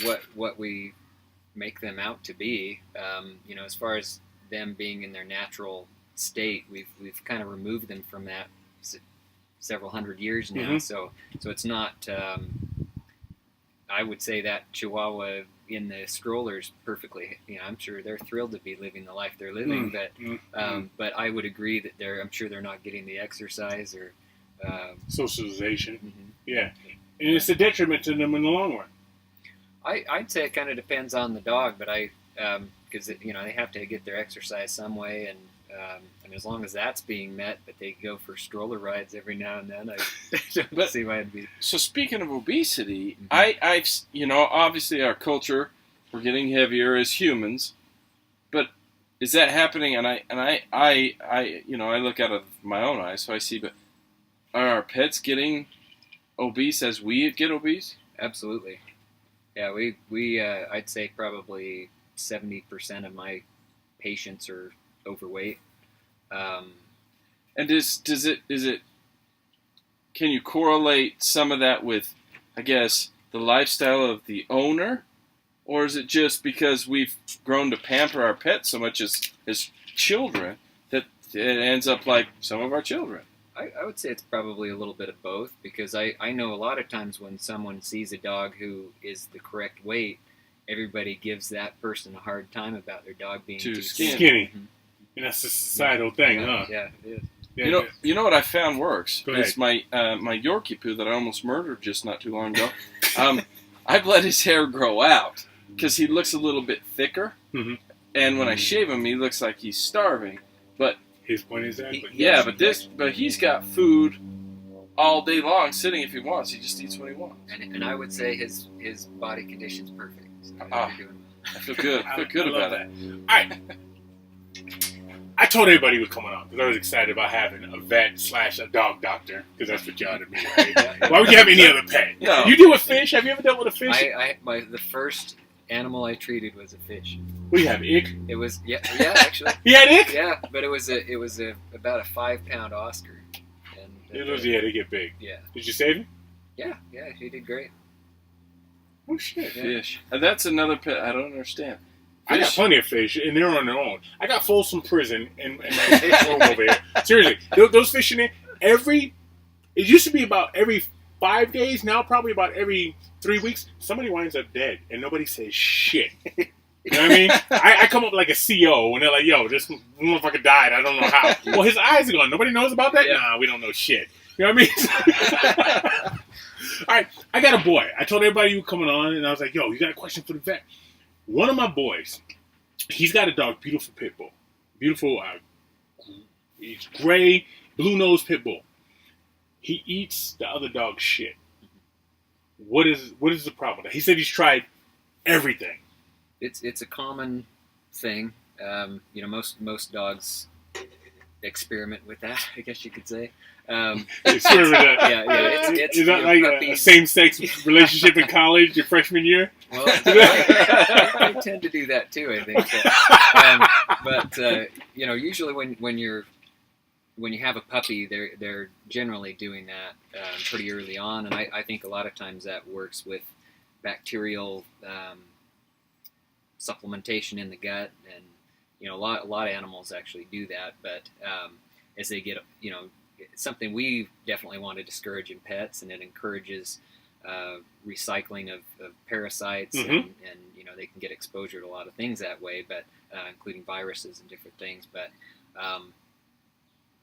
what we make them out to be. As far as them being in their natural state, we've kind of removed them from that several hundred years now. Mm-hmm. So it's not. I would say that Chihuahua in the strollers perfectly. I'm sure they're thrilled to be living the life they're living. But I would agree that I'm sure they're not getting the exercise or socialization. Mm-hmm. Yeah, and it's a detriment to them in the long run. I'd say it kind of depends on the dog, but because they have to get their exercise some way, and as long as that's being met, but they go for stroller rides every now and then, I don't see why it'd be. So speaking of obesity, I've obviously our culture, we're getting heavier as humans, but is that happening? And I look out of my own eyes, so I see, but are our pets getting obese as we get obese? Absolutely. Yeah, we I'd say probably 70% of my patients are overweight. And is it? Can you correlate some of that with, I guess, the lifestyle of the owner, or is it just because we've grown to pamper our pets so much as children that it ends up like some of our children? I would say it's probably a little bit of both, because I know a lot of times when someone sees a dog who is the correct weight, everybody gives that person a hard time about their dog being too skinny. Mm-hmm. And that's a societal thing, huh? Yeah, it is. Yeah, you know what I found works? It's my Yorkie poo that I almost murdered just not too long ago. I've let his hair grow out because he looks a little bit thicker, and when I shave him, he looks like he's starving. But his point is that. But he's got food all day long sitting if he wants. He just eats what he wants. And I would say his body condition's perfect. So I feel good. I feel good about that. All right. I told everybody he was coming on because I was excited about having a vet / a dog doctor, because that's what y'all to me, right? Why would you have any other pet? No. You deal with fish? Have you ever dealt with a fish? The first animal I treated was a fish. What do you have, ick? It was actually. He had ick? Yeah, but it was about a 5-pound Oscar. And they get big. Yeah. Did you save him? Yeah, he did great. Oh shit. Fish. And that's another pet I don't understand. I got plenty of fish, and they're on their own. I got Folsom Prison in my fish room over here. Seriously, those fish in there, it used to be about every 5 days, now probably about every 3 weeks, somebody winds up dead, and nobody says shit. You know what I mean? I come up like a CO, and they're like, yo, this motherfucker died, I don't know how. Well, his eyes are gone. Nobody knows about that? Yeah. Nah, we don't know shit. You know what I mean? All right, I got a boy. I told everybody you were coming on, and I was like, yo, you got a question for the vet? One of my boys, he's got a dog, beautiful pit bull. Beautiful, he's gray, blue-nosed pit bull. He eats the other dog's shit. What is the problem? He said he's tried everything. It's a common thing. Most dogs experiment with that, I guess you could say. It's that like a same-sex relationship in college your freshman year? Well, I tend to do that too, I think. But usually when you have a puppy, they're generally doing that pretty early on, and I think a lot of times that works with bacterial supplementation in the gut, and a lot of animals actually do that. But as they get, it's something we definitely want to discourage in pets, and it encourages recycling of parasites, and they can get exposure to a lot of things that way, but including viruses and different things. But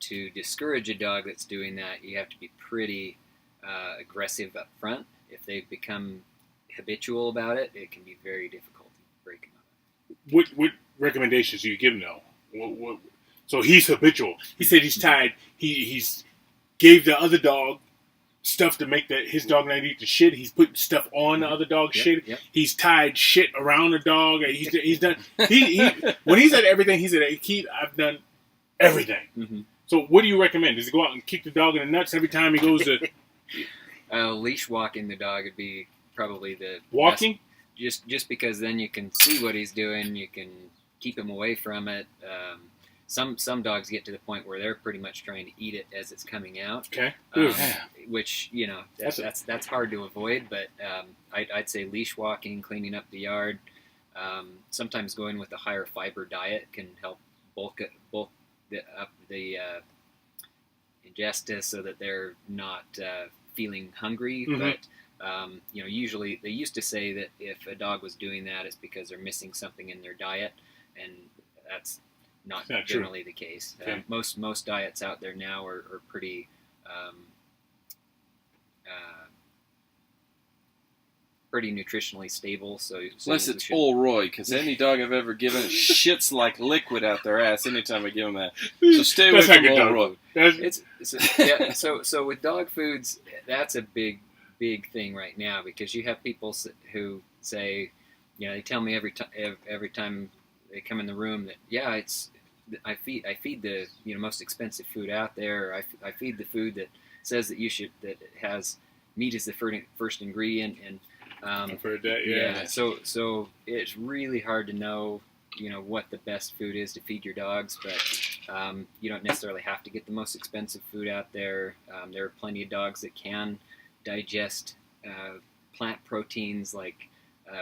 to discourage a dog that's doing that, you have to be pretty aggressive up front. If they've become habitual about it, it can be very difficult to break them up. What recommendations do you give him, though? So he's habitual. He said he's tired. He's gave the other dog stuff to make his dog not eat the shit. He's putting stuff on the other dog's shit. Yep. He's tied shit around the dog. He's done. When he said everything, he said, "Keith, I've done everything." Mm-hmm. So what do you recommend? Does he go out and kick the dog in the nuts every time he goes to? Leash walking the dog would be probably the walking. Best, just because then you can see what he's doing. You can keep him away from it. Some dogs get to the point where they're pretty much trying to eat it as it's coming out. Okay. Which that's hard to avoid. But I'd say leash walking, cleaning up the yard. Sometimes going with a higher fiber diet can help bulk up the ingestus so that they're not feeling hungry. Mm-hmm. But usually they used to say that if a dog was doing that, it's because they're missing something in their diet, and that's not generally the case. Okay. Most diets out there now are pretty pretty nutritionally stable. So unless it's Old Roy, because any dog I've ever given shits like liquid out their ass anytime I give them that. So stay away from Old Roy. So with dog foods, that's a big thing right now, because you have people who say, they tell me every time they come in the room that I feed the most expensive food out there. Or I feed the food that says that it has meat as the first ingredient, and I've heard that. Yeah. So it's really hard to know what the best food is to feed your dogs, but you don't necessarily have to get the most expensive food out there. There are plenty of dogs that can digest plant proteins like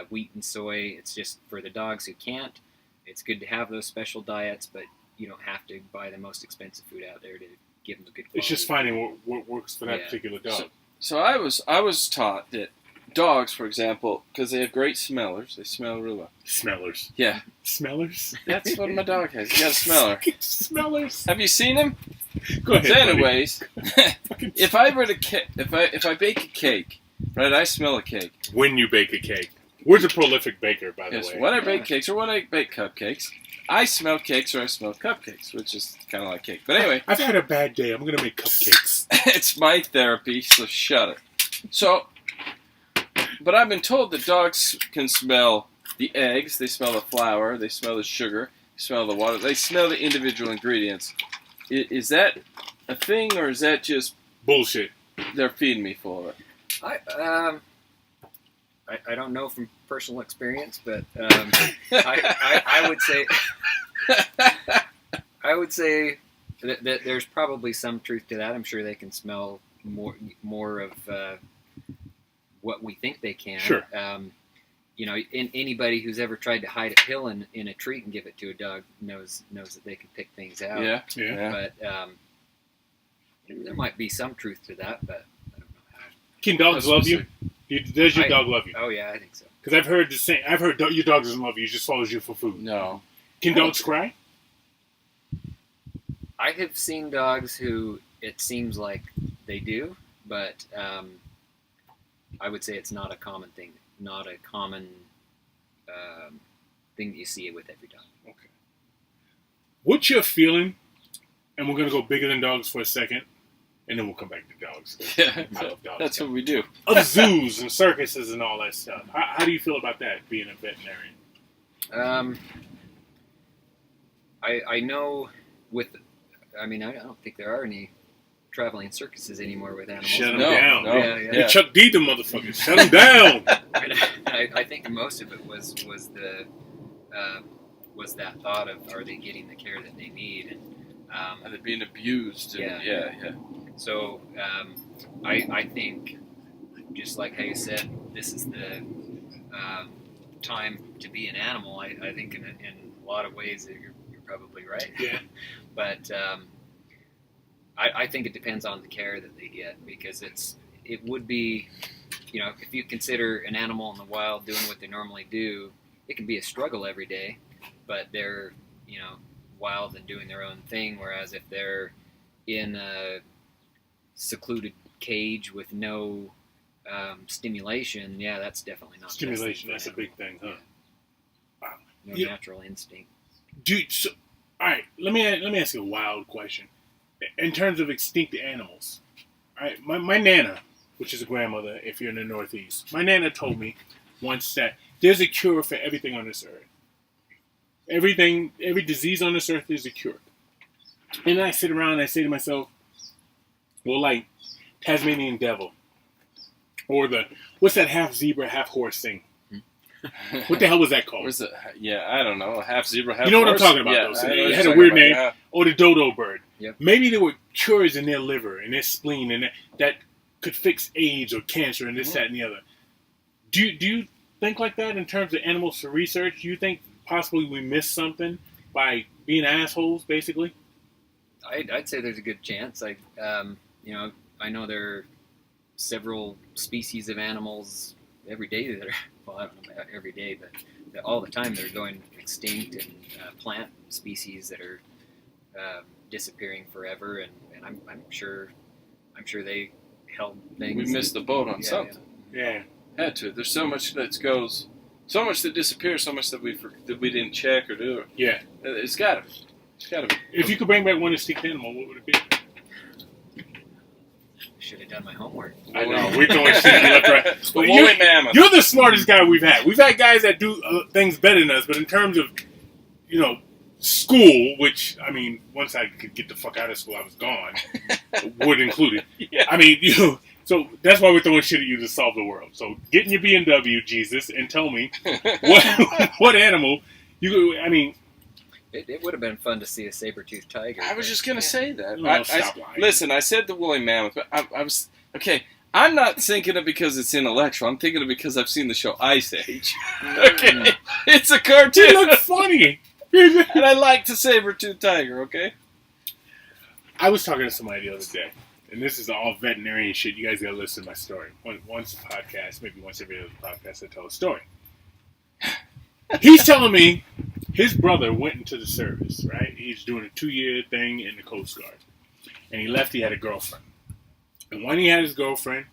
wheat and soy. It's just for the dogs who can't. It's good to have those special diets, but you don't have to buy the most expensive food out there to give them a good quality. It's just finding what works for that particular dog. So I was taught that dogs, for example, because they have great smellers, they smell really well. Smellers. Yeah. Smellers? That's what my dog has. He got a smeller. Smellers. Have you seen him? Go ahead. So anyways, if I bake a cake, right? I smell a cake. When you bake a cake. Where's a prolific baker, by the way? When I bake cakes or when I bake cupcakes, I smell cakes or I smell cupcakes, which is kind of like cake. But anyway. I've had a bad day. I'm going to make cupcakes. It's my therapy, so shut it. So, but I've been told that dogs can smell the eggs, they smell the flour, they smell the sugar, they smell the water, they smell the individual ingredients. Is that a thing, or is that just bullshit? They're feeding me full of it. I don't know from personal experience, but I would say that there's probably some truth to that. I'm sure they can smell more of what we think they can. Sure. Anybody who's ever tried to hide a pill in a treat and give it to a dog knows that they can pick things out. Yeah. But there might be some truth to that, but I don't know how. Can dogs love you? Does your dog love you? Oh yeah, I think so. Because I've heard the same. I've heard your dog doesn't love you; he just follows you for food. No. Can dogs cry? I have seen dogs who it seems like they do, but I would say it's not a common thing. Not a common thing that you see with every dog. Okay. What's your feeling? And we're gonna go bigger than dogs for a second. And then we'll come back to dogs. Yeah, I love dogs. That's what we do. Other zoos and circuses and all that stuff. How do you feel about that, being a veterinarian? I know I don't think there are any traveling circuses anymore with animals. Shut them down. No. Yeah. You Chuck D them motherfuckers. Shut them down. I think most of it was that thought of, are they getting the care that they need? And they're being abused. Yeah. So I think, just like how you said, this is the time to be an animal. I think in a lot of ways that you're probably right. Yeah. But I think it depends on the care that they get, because it would be, if you consider an animal in the wild doing what they normally do, it can be a struggle every day, but they're, wild and doing their own thing. Whereas if they're in a secluded cage with no stimulation, that's definitely not stimulation. That's a big thing, huh? Wow. No natural instinct. All right, let me ask you a wild question. In terms of extinct animals, all right, my Nana, which is a grandmother, if you're in the Northeast, my Nana told me once that there's a cure for everything on this earth. Every disease on this earth is a cure. And I sit around and I say to myself, well, like Tasmanian devil, or what's that half zebra, half horse thing? What the hell was that called? I don't know. Half zebra, half horse. You know what I'm talking about, though. So it had a weird name. Yeah. Or the dodo bird. Yep. Maybe there were cures in their liver and their spleen and that could fix AIDS or cancer and this, that, and the other. Do you think like that in terms of animals for research? Do you think possibly we missed something by being assholes, basically? I'd say there's a good chance. I know there are several species of animals every day that are, well, I don't know about every day, but all the time they're going extinct, and plant species that are disappearing forever, and I'm sure they held things. We missed the boat on something. Yeah. Had to. There's so much that goes, so much that disappears, so much that we didn't check or do. Yeah. It's got to be. If you could bring back one extinct animal, what would it be? Should have done my homework. I know. We're throwing shit left, right. The woolly mammoth. You're the smartest guy we've had. We've had guys that do things better than us, but in terms of, school, which, I mean, once I could get the fuck out of school, I was gone, would include it. Yeah. I mean, so that's why we're throwing shit at you to solve the world. So get in your BMW, Jesus, and tell me what animal It would have been fun to see a saber-toothed tiger. I was just going to say that. No, listen, I said the woolly mammoth, but I was... Okay, I'm not thinking of because it's intellectual. I'm thinking of because I've seen the show Ice Age. Okay? It's a cartoon. It looks funny. And I like the saber-toothed tiger, okay? I was talking to somebody the other day, and this is all veterinarian shit. You guys got to listen to my story. Once a podcast, maybe once every other podcast, I tell a story. He's telling me his brother went into the service, right? He's doing a 2-year thing in the Coast Guard. And he left, he had a girlfriend. And when he had his girlfriend,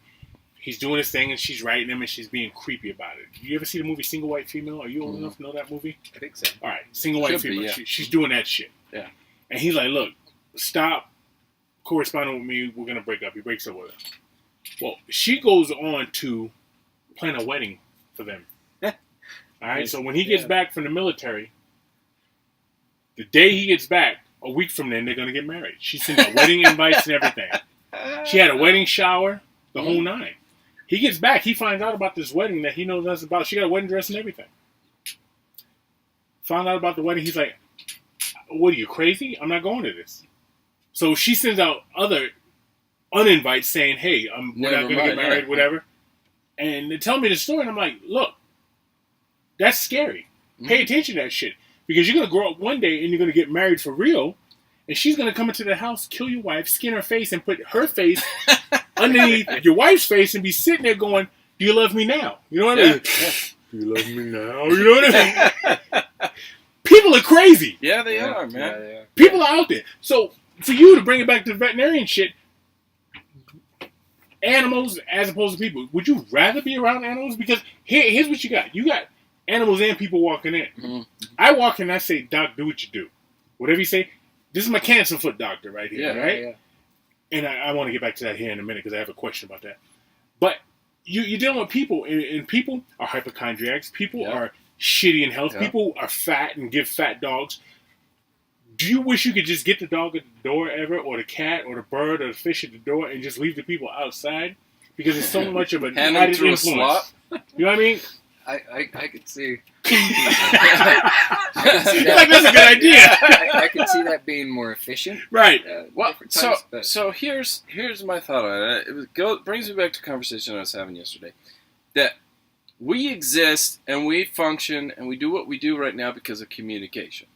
he's doing his thing and she's writing him and she's being creepy about it. You ever see the movie Single White Female? Are you old enough to know that movie? I think so. All right, Single White Female. Yeah. She's doing that shit. Yeah. And he's like, look, stop corresponding with me. We're going to break up. He breaks up with her. Well, she goes on to plan a wedding for them. All right, so when he gets back from the military, the day he gets back, a week from then, they're going to get married. She sent out wedding invites and everything. She had a wedding shower, the whole nine. He gets back, he finds out about this wedding that he knows nothing about. She got a wedding dress and everything. Found out about the wedding, he's like, what are you, crazy? I'm not going to this. So she sends out other uninvites saying, hey, we're not going to get married, whatever. And they tell me the story, and I'm like, look, that's scary. Pay attention to that shit. Because you're going to grow up one day and you're going to get married for real. And she's going to come into the house, kill your wife, skin her face, and put her face underneath your wife's face and be sitting there going, do you love me now? You know what I mean? Yeah. Do you love me now? You know what I mean? People are crazy. Yeah, they are, man. Yeah, they are. People are out there. So for you to bring it back to the veterinarian shit, animals as opposed to people, would you rather be around animals? Because here's what you got. You got animals and people walking in. Mm-hmm. I walk in and I say, Doc, do what you do. Whatever you say. This is my cancer foot doctor right here, right? Yeah. And I want to get back to that here in a minute because I have a question about that. But you're dealing with people, and people are hypochondriacs. People are shitty in health. People are fat and give fat dogs. Do you wish you could just get the dog at the door ever, or the cat, or the bird, or the fish at the door, and just leave the people outside? Because it's so much of an added influence. You know what I mean? I could see. Like that's a good idea. I could see that being more efficient. Right. Well, so here's my thought on it. Brings me back to a conversation I was having yesterday. That we exist and we function and we do what we do right now because of communication.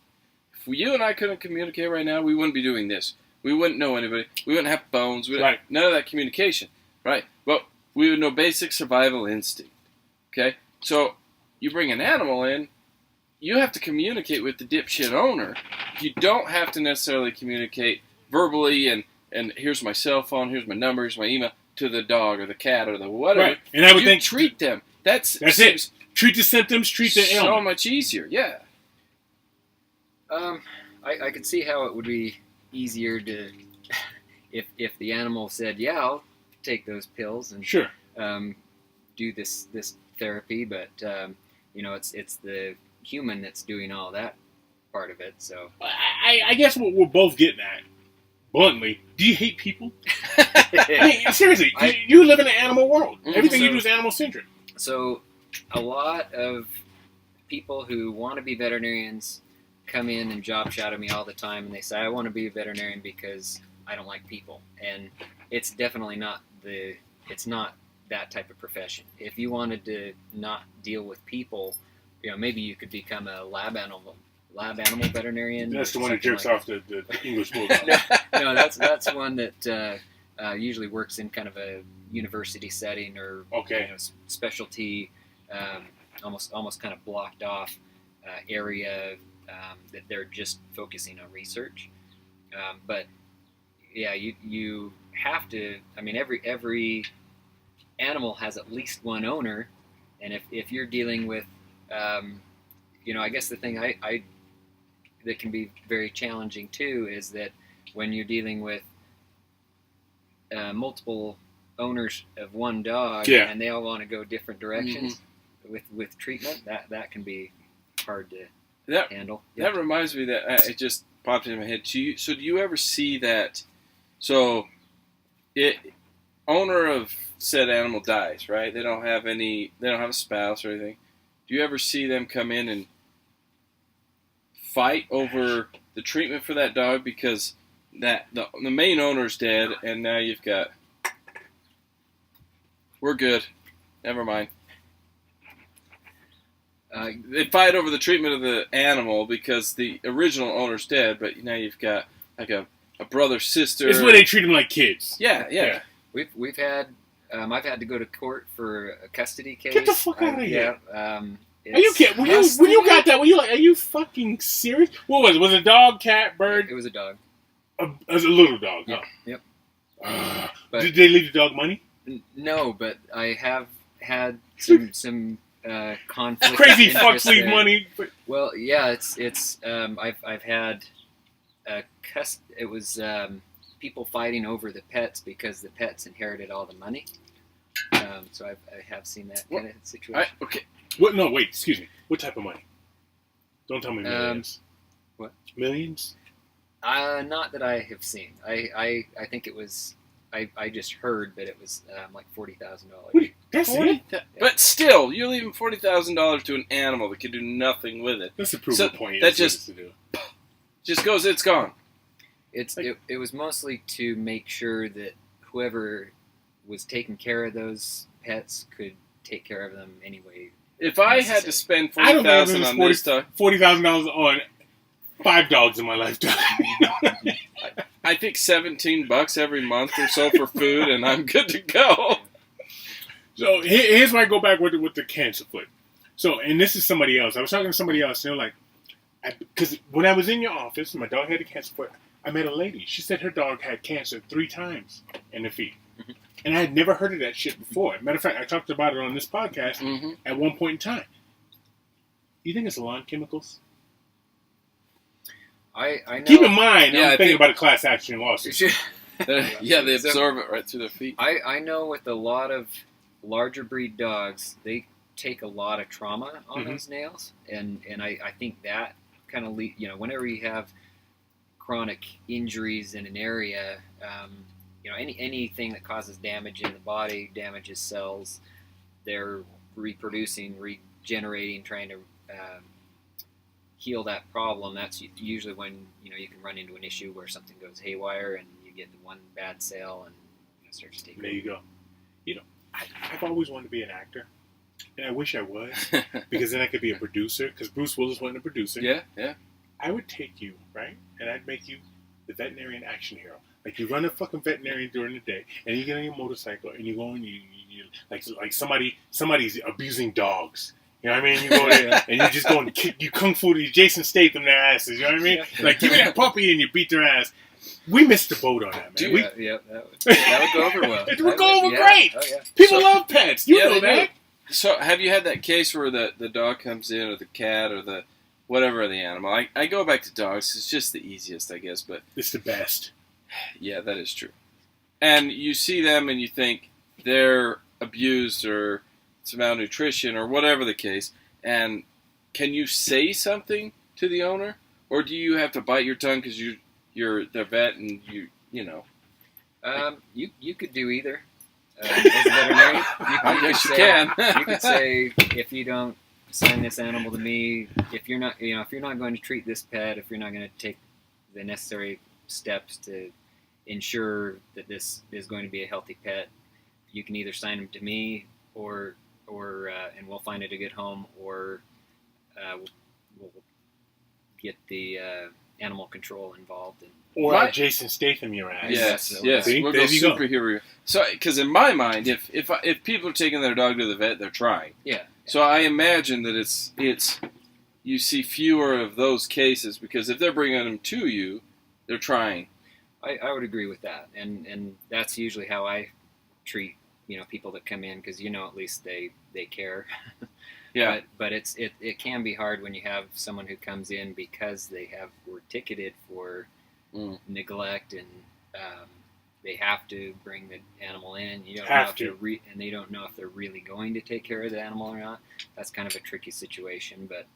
If you and I couldn't communicate right now, we wouldn't be doing this. We wouldn't know anybody. We wouldn't have phones. None of that communication, right? But we would know basic survival instinct, okay? So you bring an animal in, you have to communicate with the dipshit owner. You don't have to necessarily communicate verbally and here's my cell phone, here's my number, here's my email to the dog or the cat or the whatever. Right. And I would think treat them. That's it. Treat the symptoms, treat the ailment. So much easier, yeah. I could see how it would be easier to, if the animal said, yeah, I'll take those pills and sure. Do this therapy, but it's the human that's doing all that part of it. So I guess what we're both getting at, bluntly, do you hate people? I mean, seriously, you live in an animal world. Everything you do is animal-centric. So a lot of people who want to be veterinarians come in and job shadow me all the time, and they say, I want to be a veterinarian because I don't like people. And it's definitely not that type of profession. If you wanted to not deal with people, maybe you could become a lab animal veterinarian. That's the one that jerks off the English bulldog. No, that's one that usually works in kind of a university setting or specialty, almost kind of blocked off area that they're just focusing on research. But yeah, you have to. I mean, every animal has at least one owner, and if you're dealing with, I guess the thing I that can be very challenging too is that when you're dealing with multiple owners of one dog and they all want to go different directions with treatment, that can be hard to handle. That reminds me that it just popped in my head. Do you ever see that? So, owner of said animal dies, right? They don't have a spouse or anything. Do you ever see them come in and fight over the treatment for that dog because the main owner's dead and now you've got, we're good, never mind. They fight over the treatment of the animal because the original owner's dead, but now you've got like a brother, sister. It's where they treat them like kids. Yeah. We've had I've had to go to court for a custody case. Get the fuck out of here! Yeah. Are you kidding? When you got that, were you like, are you fucking serious? What was it? Was it a dog, cat, bird? It was a dog. It was a little dog. Yep. Huh? Yep. Did they leave the dog money? No, but I have had some conflict. Crazy fucks leave money. Well, yeah, it's I've had it was people fighting over the pets because the pets inherited all the money. So I have seen that kind of situation. Okay. What? No, wait. Excuse me. What type of money? Don't tell me millions. What? Millions? Not that I have seen. I think it was. I just heard that it was like $40,000. That's it? But still, you're leaving $40,000 to an animal that can do nothing with it. That's a proof of point. That just goes. It's gone. It was mostly to make sure that whoever was taking care of those pets could take care of them anyway. If I had to spend $40,000 on this stuff, $40,000 on 5 dogs in my lifetime. I think $17 every month or so for food, and I'm good to go. So here's where I go back with the cancer foot. So, and this is somebody else. I was talking to somebody else, and they're like, because when I was in your office, my dog had a cancer foot. I met a lady. She said her dog had cancer 3 times in the feet. Mm-hmm. And I had never heard of that shit before. Matter of fact, I talked about it on this podcast at one point in time. You think it's lawn chemicals? I know. Keep in mind, I'm thinking about a class action lawsuit. They absorb it right through their feet. I know with a lot of larger breed dogs, they take a lot of trauma on those nails. And I think that kind of, whenever you have chronic injuries in an area, anything that causes damage in the body, damages cells, they're reproducing, regenerating, trying to heal that problem. That's usually when you can run into an issue where something goes haywire and you get the one bad cell and it starts to take over. There you go. I've always wanted to be an actor, and I wish I was, because then I could be a producer, because Bruce Willis wasn't a producer. Yeah. I would take you, right, and I'd make you the veterinarian action hero. Like you run a fucking veterinarian during the day, and you get on your motorcycle, and you go and you like somebody's abusing dogs. You know what I mean? You go there and you just go and kick, you kung fu to Jason Statham their asses. You know what I mean? Yeah. Like give me that puppy and you beat their ass. We missed the boat on that, man. That would go over well. It would go over great. Oh, yeah. People love pets. You know that. So have you had that case where the dog comes in, or the cat, or the whatever the animal? I go back to dogs. It's just the easiest, I guess. But it's the best. Yeah, that is true. And you see them and you think they're abused or it's malnutrition or whatever the case. And can you say something to the owner? Or do you have to bite your tongue because you're the vet and you know? You could do either. As a veterinarian, you could say, if you don't assign this animal to me, if you're not going to treat this pet, if you're not going to take the necessary steps to ensure that this is going to be a healthy pet, you can either sign them to me, or and we'll find it a good home, or we'll get the animal control involved. Or Jason Statham your ass. Yes. See? We'll go superhero. So, because in my mind, if people are taking their dog to the vet, they're trying. Yeah. So I imagine that it's you see fewer of those cases because if they're bringing them to you, they're trying. I would agree with that, and that's usually how I treat people that come in, because at least they care. Yeah. But it can be hard when you have someone who comes in because were ticketed for neglect, and they have to bring the animal in. You don't know if and they don't know if they're really going to take care of the animal or not. That's kind of a tricky situation, but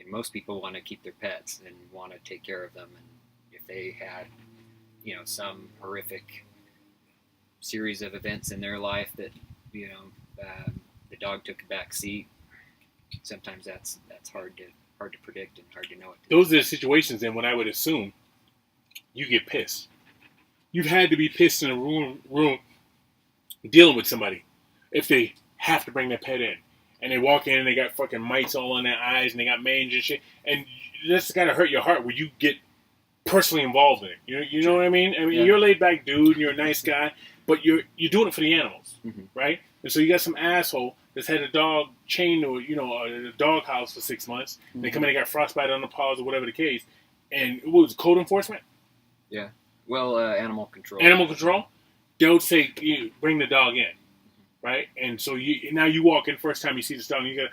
most people want to keep their pets and want to take care of them. And if they had, some horrific series of events in their life that, the dog took a back seat, sometimes that's hard to predict and hard to know. Those are the situations, and what I would assume, you get pissed. You've had to be pissed in a room dealing with somebody if they have to bring their pet in. And they walk in and they got fucking mites all on their eyes and they got mange and shit. And that's got to hurt your heart where you get personally involved in it. You know what I mean? I mean, You're a laid back dude and you're a nice guy, but you're doing it for the animals, right? And so you got some asshole that's had a dog chained to a dog house for 6 months. And they come in and got frostbite on the paws or whatever the case. And it was code enforcement? Yeah. Well, animal control. Animal control? They would say, bring the dog in. Right, and so now you walk in first time you see this dog, and you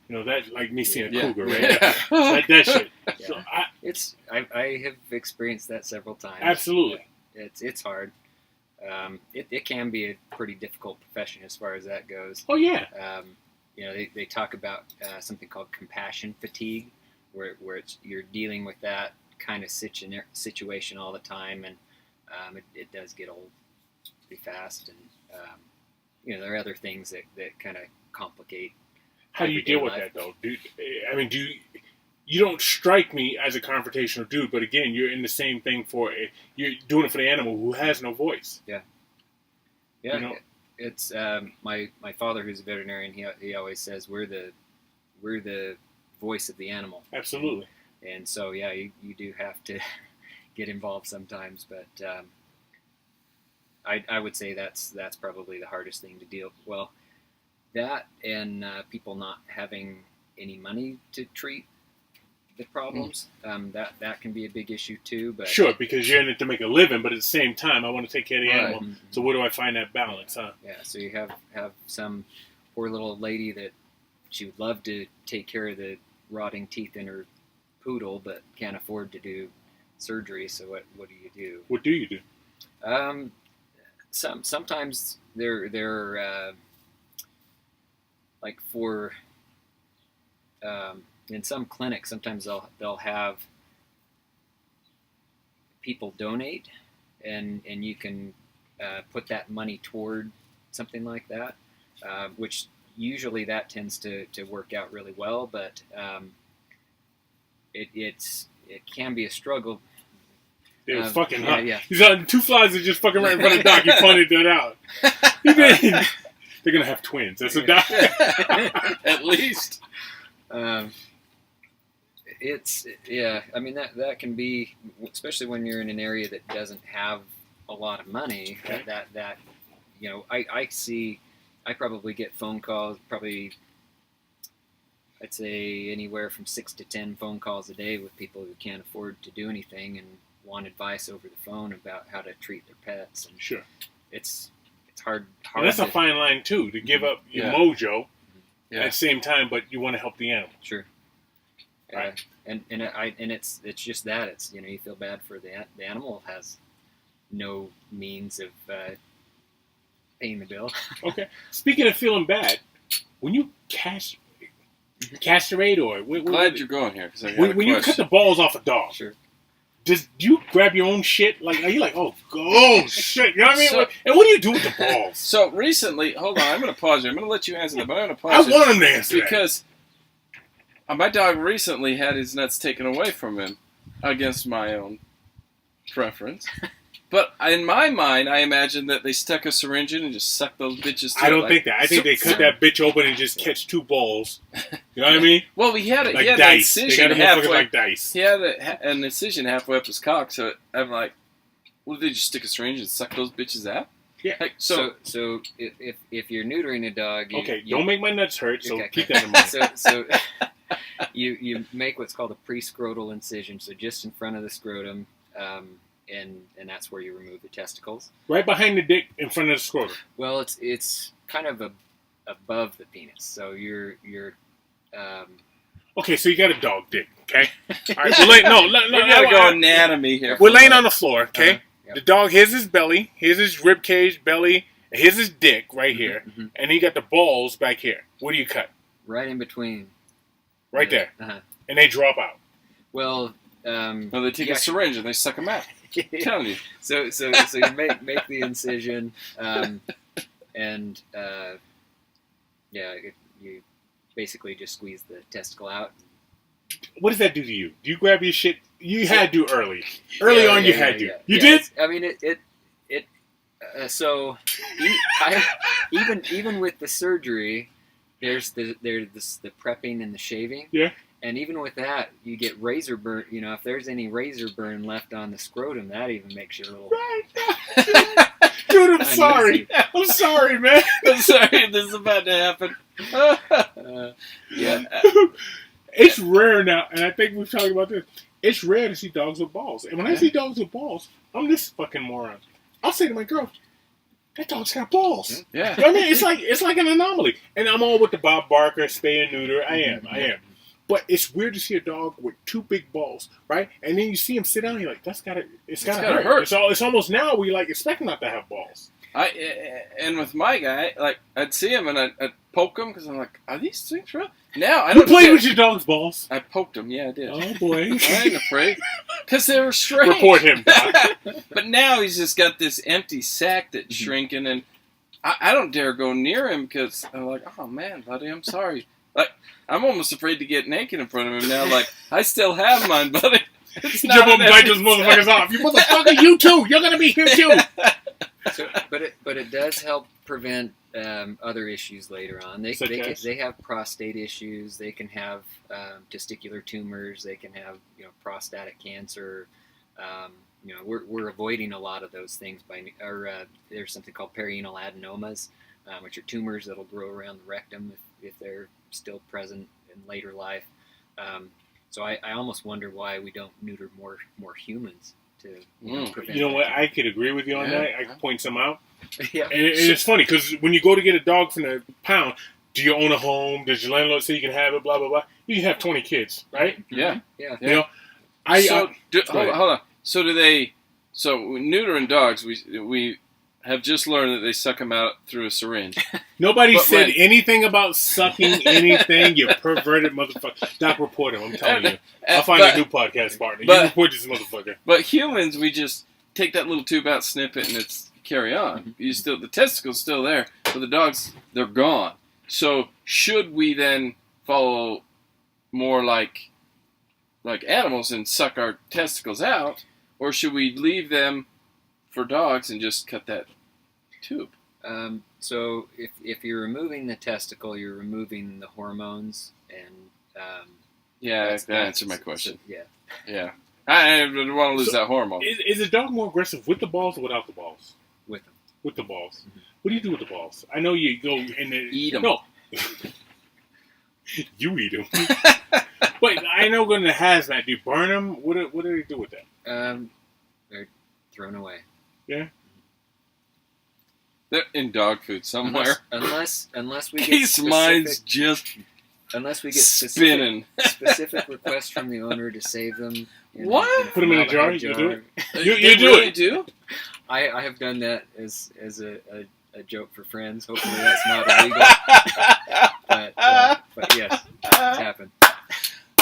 go, that like me seeing a cougar, right? Yeah. that shit. Yeah. So I have experienced that several times. Absolutely, it's hard. It can be a pretty difficult profession as far as that goes. Oh yeah. They talk about something called compassion fatigue, where you're dealing with that kind of situation all the time, and it does get old pretty fast, and there are other things that kind of complicate. How do you deal with that, though? You don't strike me as a confrontational dude, but again, you're in the same thing you're doing it for the animal who has no voice. Yeah. Yeah. It's my father, who's a veterinarian. He always says we're the voice of the animal. Absolutely. And so you do have to get involved sometimes, but. I would say that's probably the hardest thing to deal with. Well, that and people not having any money to treat the problems, that can be a big issue too. But sure, because you're in it to make a living, but at the same time, I want to take care of the animal. Mm-hmm. So where do I find that balance, huh? Yeah, so you have some poor little lady that she would love to take care of the rotting teeth in her poodle, but can't afford to do surgery. So what do you do? What do you do? Sometimes they're like for in some clinics, sometimes they'll have people donate, and you can put that money toward something like that, which usually that tends to work out really well, but it can be a struggle. It was fucking hot. Yeah. He's on two flies that just fucking right in front of Doc. He pointed that out. They're gonna have twins. That's a Doc. At least. I mean that can be, especially when you're in an area that doesn't have a lot of money. Okay. That I probably get phone calls, I'd say anywhere from 6 to 10 phone calls a day with people who can't afford to do anything and want advice over the phone about how to treat their pets. And sure, it's hard. And that's a fine line too, to give up your mojo at the same time, but you want to help the animal. Sure. Right. And it's just that it's you feel bad for the animal has no means of paying the bill. Okay. Speaking of feeling bad, when you castrate or glad you're going here because when you cut the balls off a dog, sure. Do you grab your own shit? Like, are you like, oh shit? You know what I mean? And what do you do with the balls? So recently, hold on, I'm going to pause you. I'm going to let you answer that, but I'm going to I pause you. want him to answer because my dog recently had his nuts taken away from him against my own preference. But in my mind, I imagine that they stuck a syringe in and just sucked those bitches through. I don't think that. I think they cut that bitch open and just catch two balls. You know what I mean? Well, he had like an dice. incision They got halfway. like dice. He had an incision halfway up his cock, so I'm like, well, did they just stick a syringe and suck those bitches out? Yeah. Like, So if you're neutering a dog, don't make my nuts hurt. So keep that in mind. So you make what's called a pre-scrotal incision, so just in front of the scrotum, and that's where you remove the testicles. Right behind the dick, in front of the scrotum. Well, it's kind of above the penis, so you're. Okay, so you got a dog dick. Okay. All right. We gotta go anatomy here. We're laying on the floor. Okay. Yep. The dog, here's his belly, here's his rib cage, belly, and here's his dick right here, Mm-hmm. and he got the balls back here. What do you cut? Right in between. Right there. Uh-huh. And they drop out. Well, no, they take a syringe and they suck them out. I'm telling you. So you make the incision, and you basically just squeeze the testicle out. What does that do to you? Do you grab your shit? You had to early. Early on, you had to. You did? I mean, so even with the surgery, there's the prepping and the shaving. Yeah. And even with that, you get razor burn. If there's any razor burn left on the scrotum, that even makes you a little. Right. Dude, I'm sorry. I'm sorry, man. I'm sorry. This is about to happen. Yeah. It's rare now, and I think we've talked about this. It's rare to see dogs with balls. And when I see dogs with balls, I'm this fucking moron. I'll say to my girl, that dog's got balls. Yeah. You know what I mean? It's like an anomaly. And I'm all with the Bob Barker, spay and neuter. I am. But it's weird to see a dog with two big balls, right? And then you see him sit down, you're like, it's gotta hurt. It's almost now we like expect not to have balls. And with my guy, like I'd see him and I'd poke him because I'm like, are these things real? Now I don't. You played with your dog's balls? I poked him. Yeah, I did. Oh boy, I ain't afraid because they were strange. Report him. But now he's just got this empty sack that's shrinking, and I don't dare go near him because I'm like, oh man, buddy, I'm sorry. Like I'm almost afraid to get naked in front of him now. Like I still have mine, buddy. Jump up and bite those motherfuckers off. You motherfucker, you too. You're gonna be here too. But it does help prevent other issues later on. They have prostate issues. They can have testicular tumors. They can have prostatic cancer. We're avoiding a lot of those things there's something called perianal adenomas, which are tumors that'll grow around the rectum if they're still present in later life. So I almost wonder why we don't neuter more humans to prevent. You know what? I could agree with you on that. I can point some out. Yeah. And it's funny because when you go to get a dog from the pound, do you own a home? Does your landlord say you can have it? Blah blah blah. You can have 20 kids, right? Yeah. Yeah. You know, hold on. So do they? So neutering dogs, we have just learned that they suck them out through a syringe. Nobody said anything about sucking anything, you perverted motherfucker. Doc, report him, I'm telling you. I'll find a new podcast partner. You report this motherfucker. But humans, we just take that little tube out, snip it, and it's carry on. The testicle's still there, but the dogs, they're gone. So should we then follow more like animals and suck our testicles out, or should we leave them for dogs and just cut that tube? So if you're removing the testicle, you're removing the hormones, and Yeah, that answered my question. Yeah. Yeah. I don't want to lose that hormone. Is a dog more aggressive with the balls or without the balls? With them. With the balls. Mm-hmm. What do you do with the balls? I know you go in there. Eat them. No. You eat them. But I know going to hazmat, do you burn them? What do they do with that? They're thrown away. Yeah? They're in dog food somewhere. Unless we get His mind's just unless we get spinning. specific requests from the owner to save them. What? Put them in a jar? You do it? You really do? I have done that as a joke for friends. Hopefully that's not illegal. but yes, it's happened.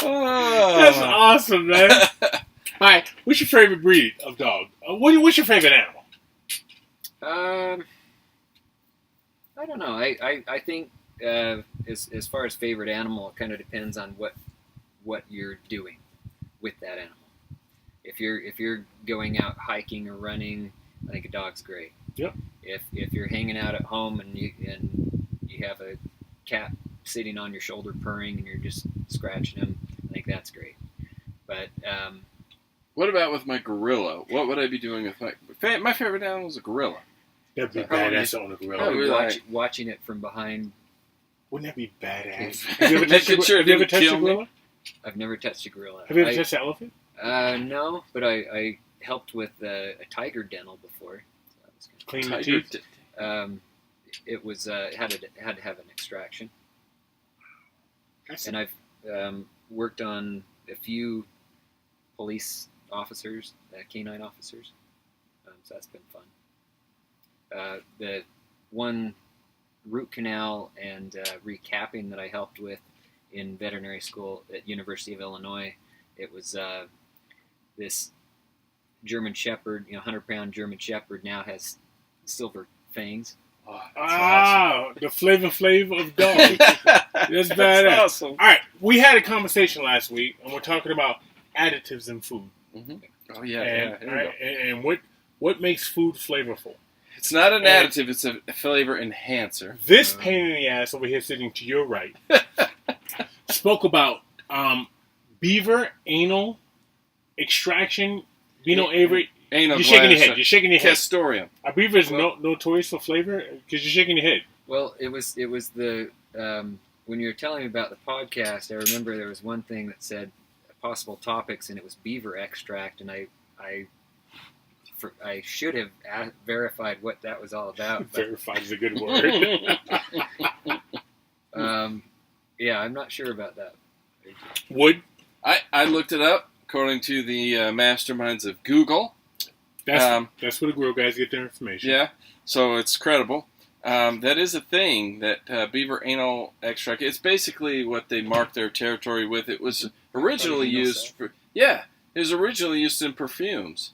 Oh. That's awesome, man. All right, what's your favorite breed of dog? What's your favorite animal? I don't know. I think as far as favorite animal, it kind of depends on what you're doing with that animal. If you're going out hiking or running, I think a dog's great. Yep. If you're hanging out at home and you have a cat sitting on your shoulder purring and you're just scratching him, I think that's great. But what about with my gorilla? What would I be doing with my favorite animal is a gorilla. That'd be badass on a gorilla. Watching it from behind. Wouldn't that be badass? Have you ever touched a gorilla? I've never touched a gorilla. Have you ever touched an elephant? No, but I helped with a tiger dental before. So that was Clean the teeth? It was had to have an extraction. And I've worked on a few police officers, canine officers. So that's been fun. The one root canal and recapping that I helped with in veterinary school at University of Illinois, it was this German Shepherd, 100-pound German Shepherd now has silver fangs. Oh, awesome. The Flavor Flav of dogs. That's badass. That's awesome. All right, we had a conversation last week, and we're talking about additives in food. Mm-hmm. Oh yeah, and what makes food flavorful? It's not an additive; it's a flavor enhancer. This pain in the ass over here, sitting to your right, spoke about beaver anal extraction. Anal. You're shaking your head. You're shaking your head. Castoreum. Are beavers notorious for flavor? Because you're shaking your head. Well, it was the when you were telling me about the podcast, I remember there was one thing that said possible topics, and it was beaver extract, and I should have verified what that was all about. Verified is a good word. Yeah, I'm not sure about that. Would I looked it up according to the masterminds of Google. That's where the grill guys get their information. Yeah, so it's credible. That is a thing that beaver anal extract. It's basically what they mark their territory with. It was originally used it was originally used in perfumes,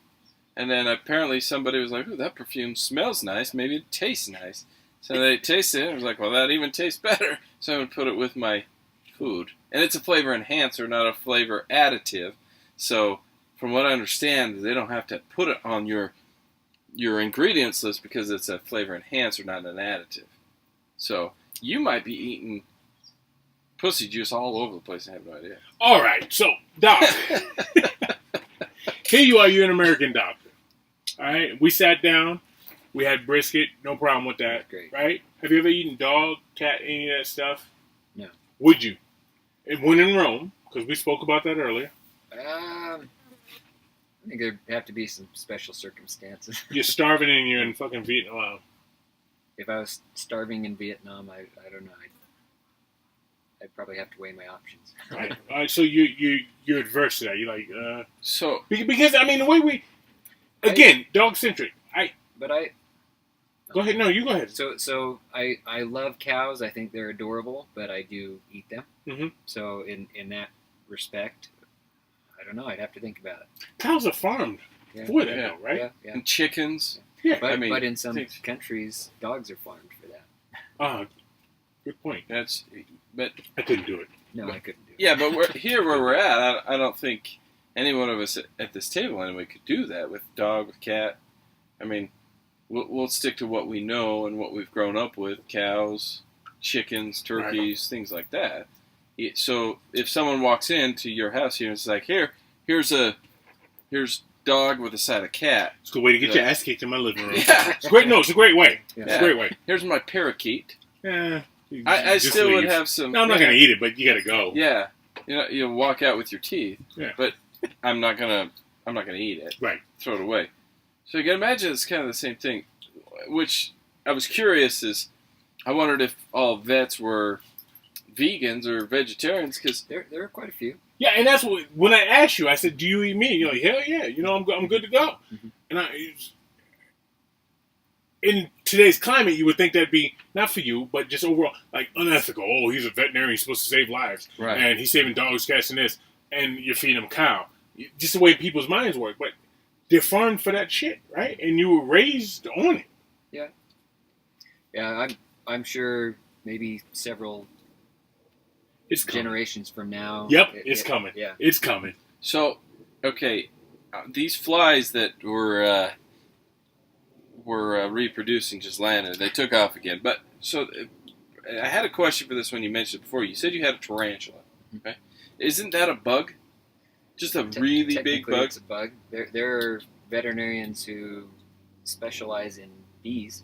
and then apparently somebody was like, "Ooh, that perfume smells nice. Maybe it tastes nice." So they tasted it. And was like, "Well, that even tastes better." So I would put it with my food, and it's a flavor enhancer, not a flavor additive. So, from what I understand, they don't have to put it on your ingredients list because it's a flavor enhancer, not an additive. So, you might be eating pussy juice all over the place and have no idea. All right, so, Doc, here you are, you're an American doctor. All right, we sat down, we had brisket, no problem with that. Great. Right? Have you ever eaten dog, cat, any of that stuff? No. Would you? When in Rome, because we spoke about that earlier. I think there'd have to be some special circumstances. You're starving and you're in fucking Vietnam. If I was starving in Vietnam, I don't know. I'd probably have to weigh my options. All right. So you're adverse to that. You're like so because I mean the way we again dog centric. Go ahead. No, you go ahead. So I love cows. I think they're adorable, but I do eat them. Mm-hmm. So in that respect, I don't know. I'd have to think about it. Cows are farmed for that, though, right? Yeah. And chickens. Yeah. But in some countries, dogs are farmed for that. Good point. But I couldn't do it. No, I couldn't do it. Yeah, but where we're at, I don't think any one of us at this table anyway could do that with dog, with cat. I mean, we'll stick to what we know and what we've grown up with: cows, chickens, turkeys, things like that. So if someone walks into your house here and it's like, here's dog with a side of cat. It's a good way to get your ass kicked in my living room. Yeah. It's great. No, it's a great way. Yeah. It's a great way. Here's my parakeet. Yeah. I still would have some. No, I'm not gonna eat it, but you gotta go. Yeah. You walk out with your teeth. Yeah. But I'm not gonna eat it. Right. Throw it away. So you can imagine it's kind of the same thing. Which I was curious is, I wondered if all vets were vegans or vegetarians, because there are quite a few. Yeah, and that's what, when I asked you, I said, "Do you eat meat?" You're like, "Hell yeah!" I'm good to go. Mm-hmm. And in today's climate, you would think that'd be not for you, but just overall like unethical. Oh, he's a veterinarian; he's supposed to save lives, right? And he's saving dogs, cats, and this, and you're feeding them cow. Just the way people's minds work, but they're farmed for that shit, right? And you were raised on it. Yeah, yeah. I'm sure maybe several. It's generations from now. Yep, it's coming. Yeah, it's coming. So, okay, these flies that were reproducing just landed. They took off again. But so, I had a question for this when you mentioned it before. You said you had a tarantula. Okay, isn't that a bug? Just a really big bug. It's a bug. There are veterinarians who specialize in bees.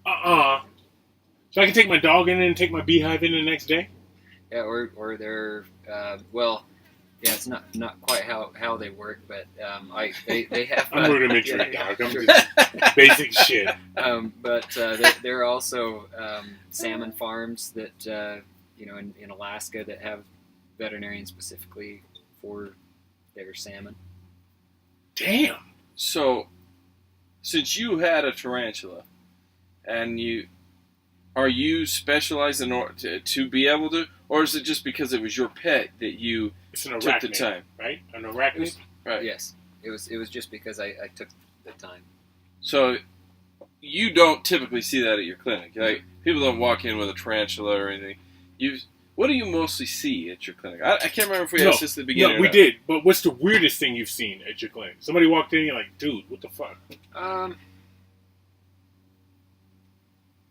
So I can take my dog in and take my beehive in the next day. Yeah, or they're it's not quite how they work, but they have. I'm rudimentary, dog. I'm just basic shit. But there are also salmon farms that in Alaska that have veterinarians specifically for their salmon. Damn. So, since you had a tarantula, and are you specialized in order to be able to, or is it just because it was your pet that you took the time? Right? An arachnid? Right. Yes. It was just because I took the time. So you don't typically see that at your clinic. Like, people don't walk in with a tarantula or anything. What do you mostly see at your clinic? I can't remember if we asked this at the beginning. No, we did. But what's the weirdest thing you've seen at your clinic? Somebody walked in and you're like, dude, what the fuck?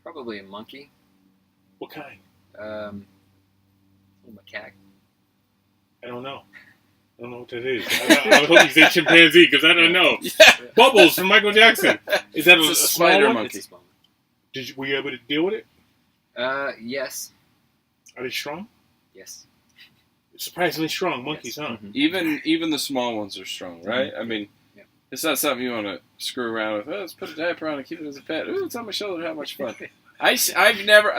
Probably a monkey. What kind? A macaque. I don't know. I don't know what that is. I hope you say chimpanzee, because I don't know. Yeah. Bubbles from Michael Jackson. Is that a spider small monkey? It's a small one. Were you able to deal with it? Yes. Are they strong? Yes. Surprisingly strong monkeys, yes. huh? Mm-hmm. Even the small ones are strong, right? Mm-hmm. I mean, it's not something you want to screw around with. Oh, let's put a diaper on and keep it as a pet. Ooh, it's on my shoulder. How much fun! I've never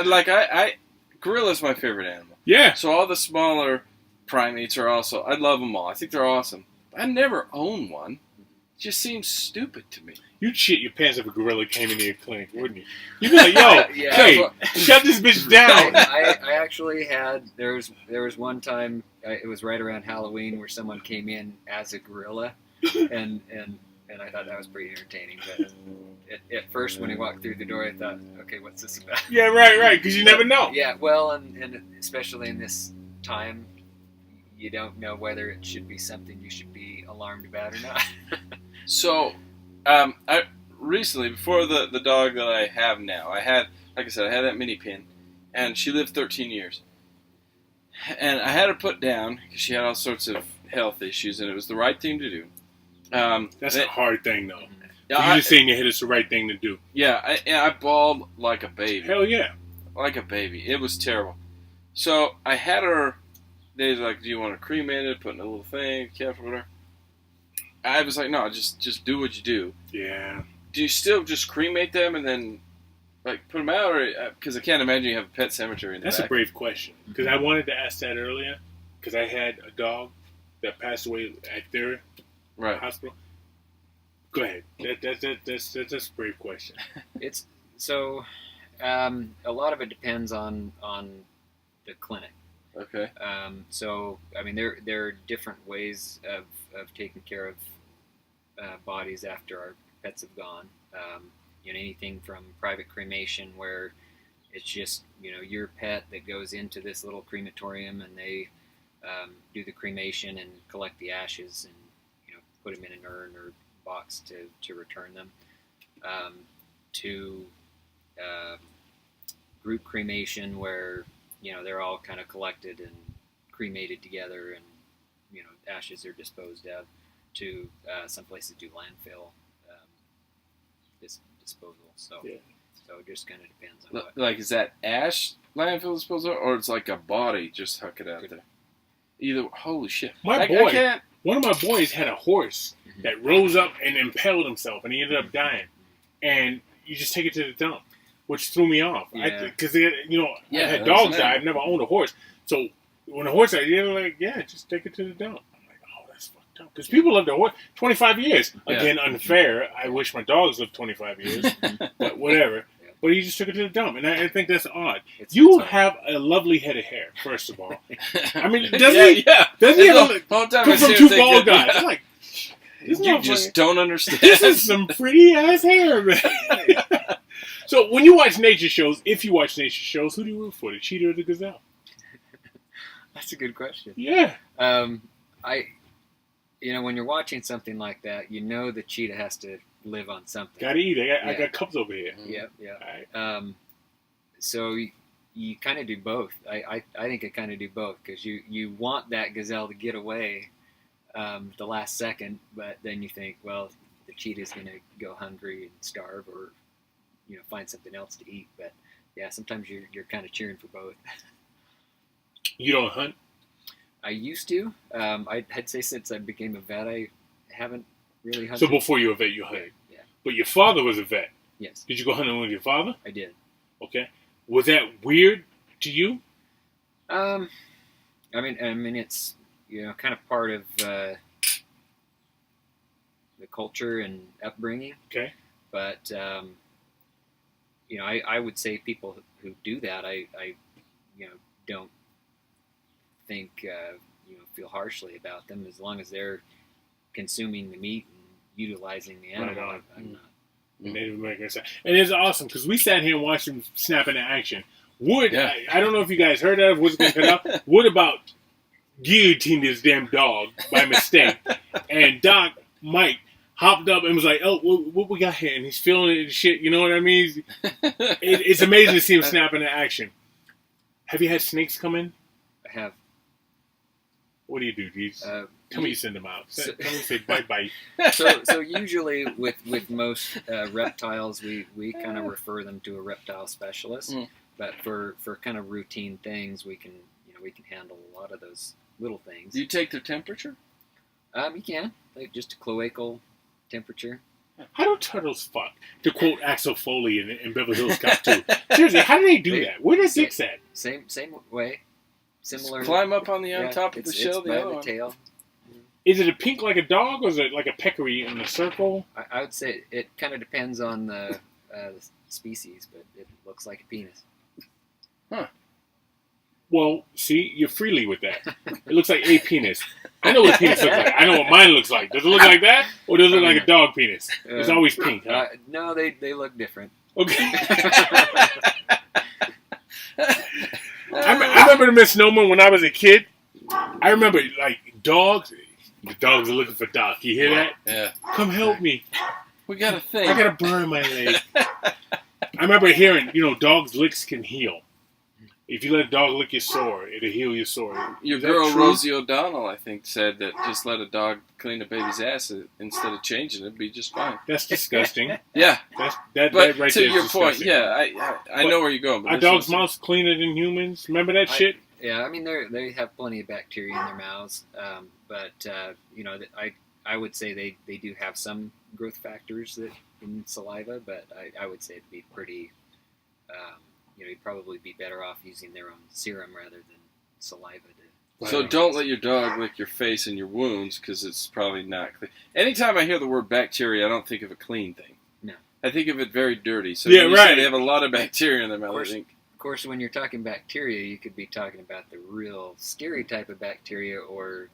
gorilla's my favorite animal. Yeah. So all the smaller primates are also. I love them all. I think they're awesome. I never own one. It just seems stupid to me. You'd shit your pants if a gorilla came into your clinic, wouldn't you? You'd be like, yo, hey, shut this bitch down. I actually had, there was one time, it was right around Halloween, where someone came in as a gorilla, and I thought that was pretty entertaining. But at first, when he walked through the door, I thought, okay, what's this about? Yeah, right, because you never know. Yeah, well, and especially in this time, you don't know whether it should be something you should be alarmed about or not. So, I recently, before the dog that I have now, I had that mini pin, and she lived 13 years. And I had her put down because she had all sorts of health issues, and it was the right thing to do. That's a hard thing, though. Yeah, You're just saying your head it's the right thing to do. Yeah, I bawled like a baby. Hell yeah. Like a baby. It was terrible. So, I had her, they was like, do you want to cremate it, put in a little thing, careful, whatever. I was like, no, just do what you do. Yeah. Do you still just cremate them and then, like, put them out? Or because I can't imagine you have a pet cemetery in the back. That's a brave question. Because I wanted to ask that earlier. Because I had a dog that passed away at their hospital. Go ahead. That's a brave question. It's so a lot of it depends on the clinic. Okay. So I mean, there are different ways of taking care of bodies after our pets have gone. Anything from private cremation, where it's just your pet that goes into this little crematorium, and they do the cremation and collect the ashes and put them in an urn or box to return them, to group cremation, where they're all kind of collected and cremated together, and ashes are disposed of to some places do landfill disposal. So so it just kind of depends on what. Like, is that ash landfill disposal, or it's like a body just huck it out there? Either. Holy shit! One of my boys had a horse that rose up and impaled himself, and he ended up dying. And you just take it to the dump, which threw me off. Because I had dogs die. I've never owned a horse, so when a horse died, you're like, just take it to the dump. I'm like, oh, that's fucked up. Because people lived a horse 25 years. Again, unfair. I wish my dogs lived 25 years, but whatever. But he just took it to the dump, and I think that's odd. You have a lovely head of hair, first of all. I mean, doesn't he? Doesn't he have come from two bald guys? I'm like, you just don't understand. This is some pretty ass hair, man. So when you watch nature shows, if you watch nature shows, who do you root for, the cheetah or the gazelle? That's a good question. Yeah. When you're watching something like that, the cheetah has to live on something. Gotta eat. I got cups over here. Yeah. All right. So you kind of do both. I think I kind of do both, because you want that gazelle to get away the last second, but then you think, well, the cheetah's going to go hungry and starve, or find something else to eat. But yeah, sometimes you're kind of cheering for both. You don't hunt? I used to. I'd say since I became a vet, I haven't really hunted. So before you were a vet, you hunted? Yeah. But your father was a vet? Yes. Did you go hunting with your father? I did. Okay. Was that weird to you? I mean, it's kind of part of the culture and upbringing. Okay. But I would say people who do that, I don't think feel harshly about them, as long as they're consuming the meat and utilizing the animal. Right. I'm not. Native American side. And it's awesome because we sat here and watched him snap into action. I don't know if you guys heard that, what's going to cut out. Wood about guillotined this damn dog by mistake. And Mike hopped up and was like, oh, what we got here? And he's feeling it and shit, you know what I mean? It's amazing to see him snap into action. Have you had snakes come in? I have. What do you do, Deeds? Tell me you send them out. Tell me say bye-bye. So usually with most reptiles, we kind of refer them to a reptile specialist. Mm. But for kind of routine things, we can handle a lot of those little things. Do you take their temperature? You can. Just a cloacal temperature. How do turtles fuck? To quote Axel Foley in Beverly Hills Cop 2. Seriously, how do they do that? Where does dicks at? Same way. Similar. Just climb up on top of the shell. It's by the tail. Is it a pink like a dog, or is it like a peccary in a circle? I would say it kind of depends on the species, but it looks like a penis. Huh. Well, see, you're freely with that. It looks like a penis. I know what a penis looks like. I know what mine looks like. Does it look like that, or does it look like a dog penis? It's always pink, huh? No, they look different. Okay. I remember the misnomer when I was a kid. I remember, like, dogs. The dogs are looking for Doc. You hear that? Yeah. Come help me. We got a thing. I got a burn in my leg. I remember hearing, dogs' licks can heal. If you let a dog lick your sore, it'll heal your sore. Your girl, Rosie O'Donnell, I think, said that just let a dog clean a baby's ass instead of changing it, it'd be just fine. That's disgusting. Yeah. That right to your point, disgusting. yeah, I know where you're going. But are dogs' mouths cleaner than humans? Remember that shit? Yeah, I mean, they have plenty of bacteria in their mouths, but I would say they do have some growth factors that in saliva, but I would say it'd be pretty, you'd probably be better off using their own serum rather than saliva. So don't let your dog lick your face and your wounds, because it's probably not clean. Anytime I hear the word bacteria, I don't think of a clean thing. No. I think of it very dirty. So yeah, right. They have a lot of bacteria in their mouth, I think. Of course, when you're talking bacteria, you could be talking about the real scary type of bacteria, or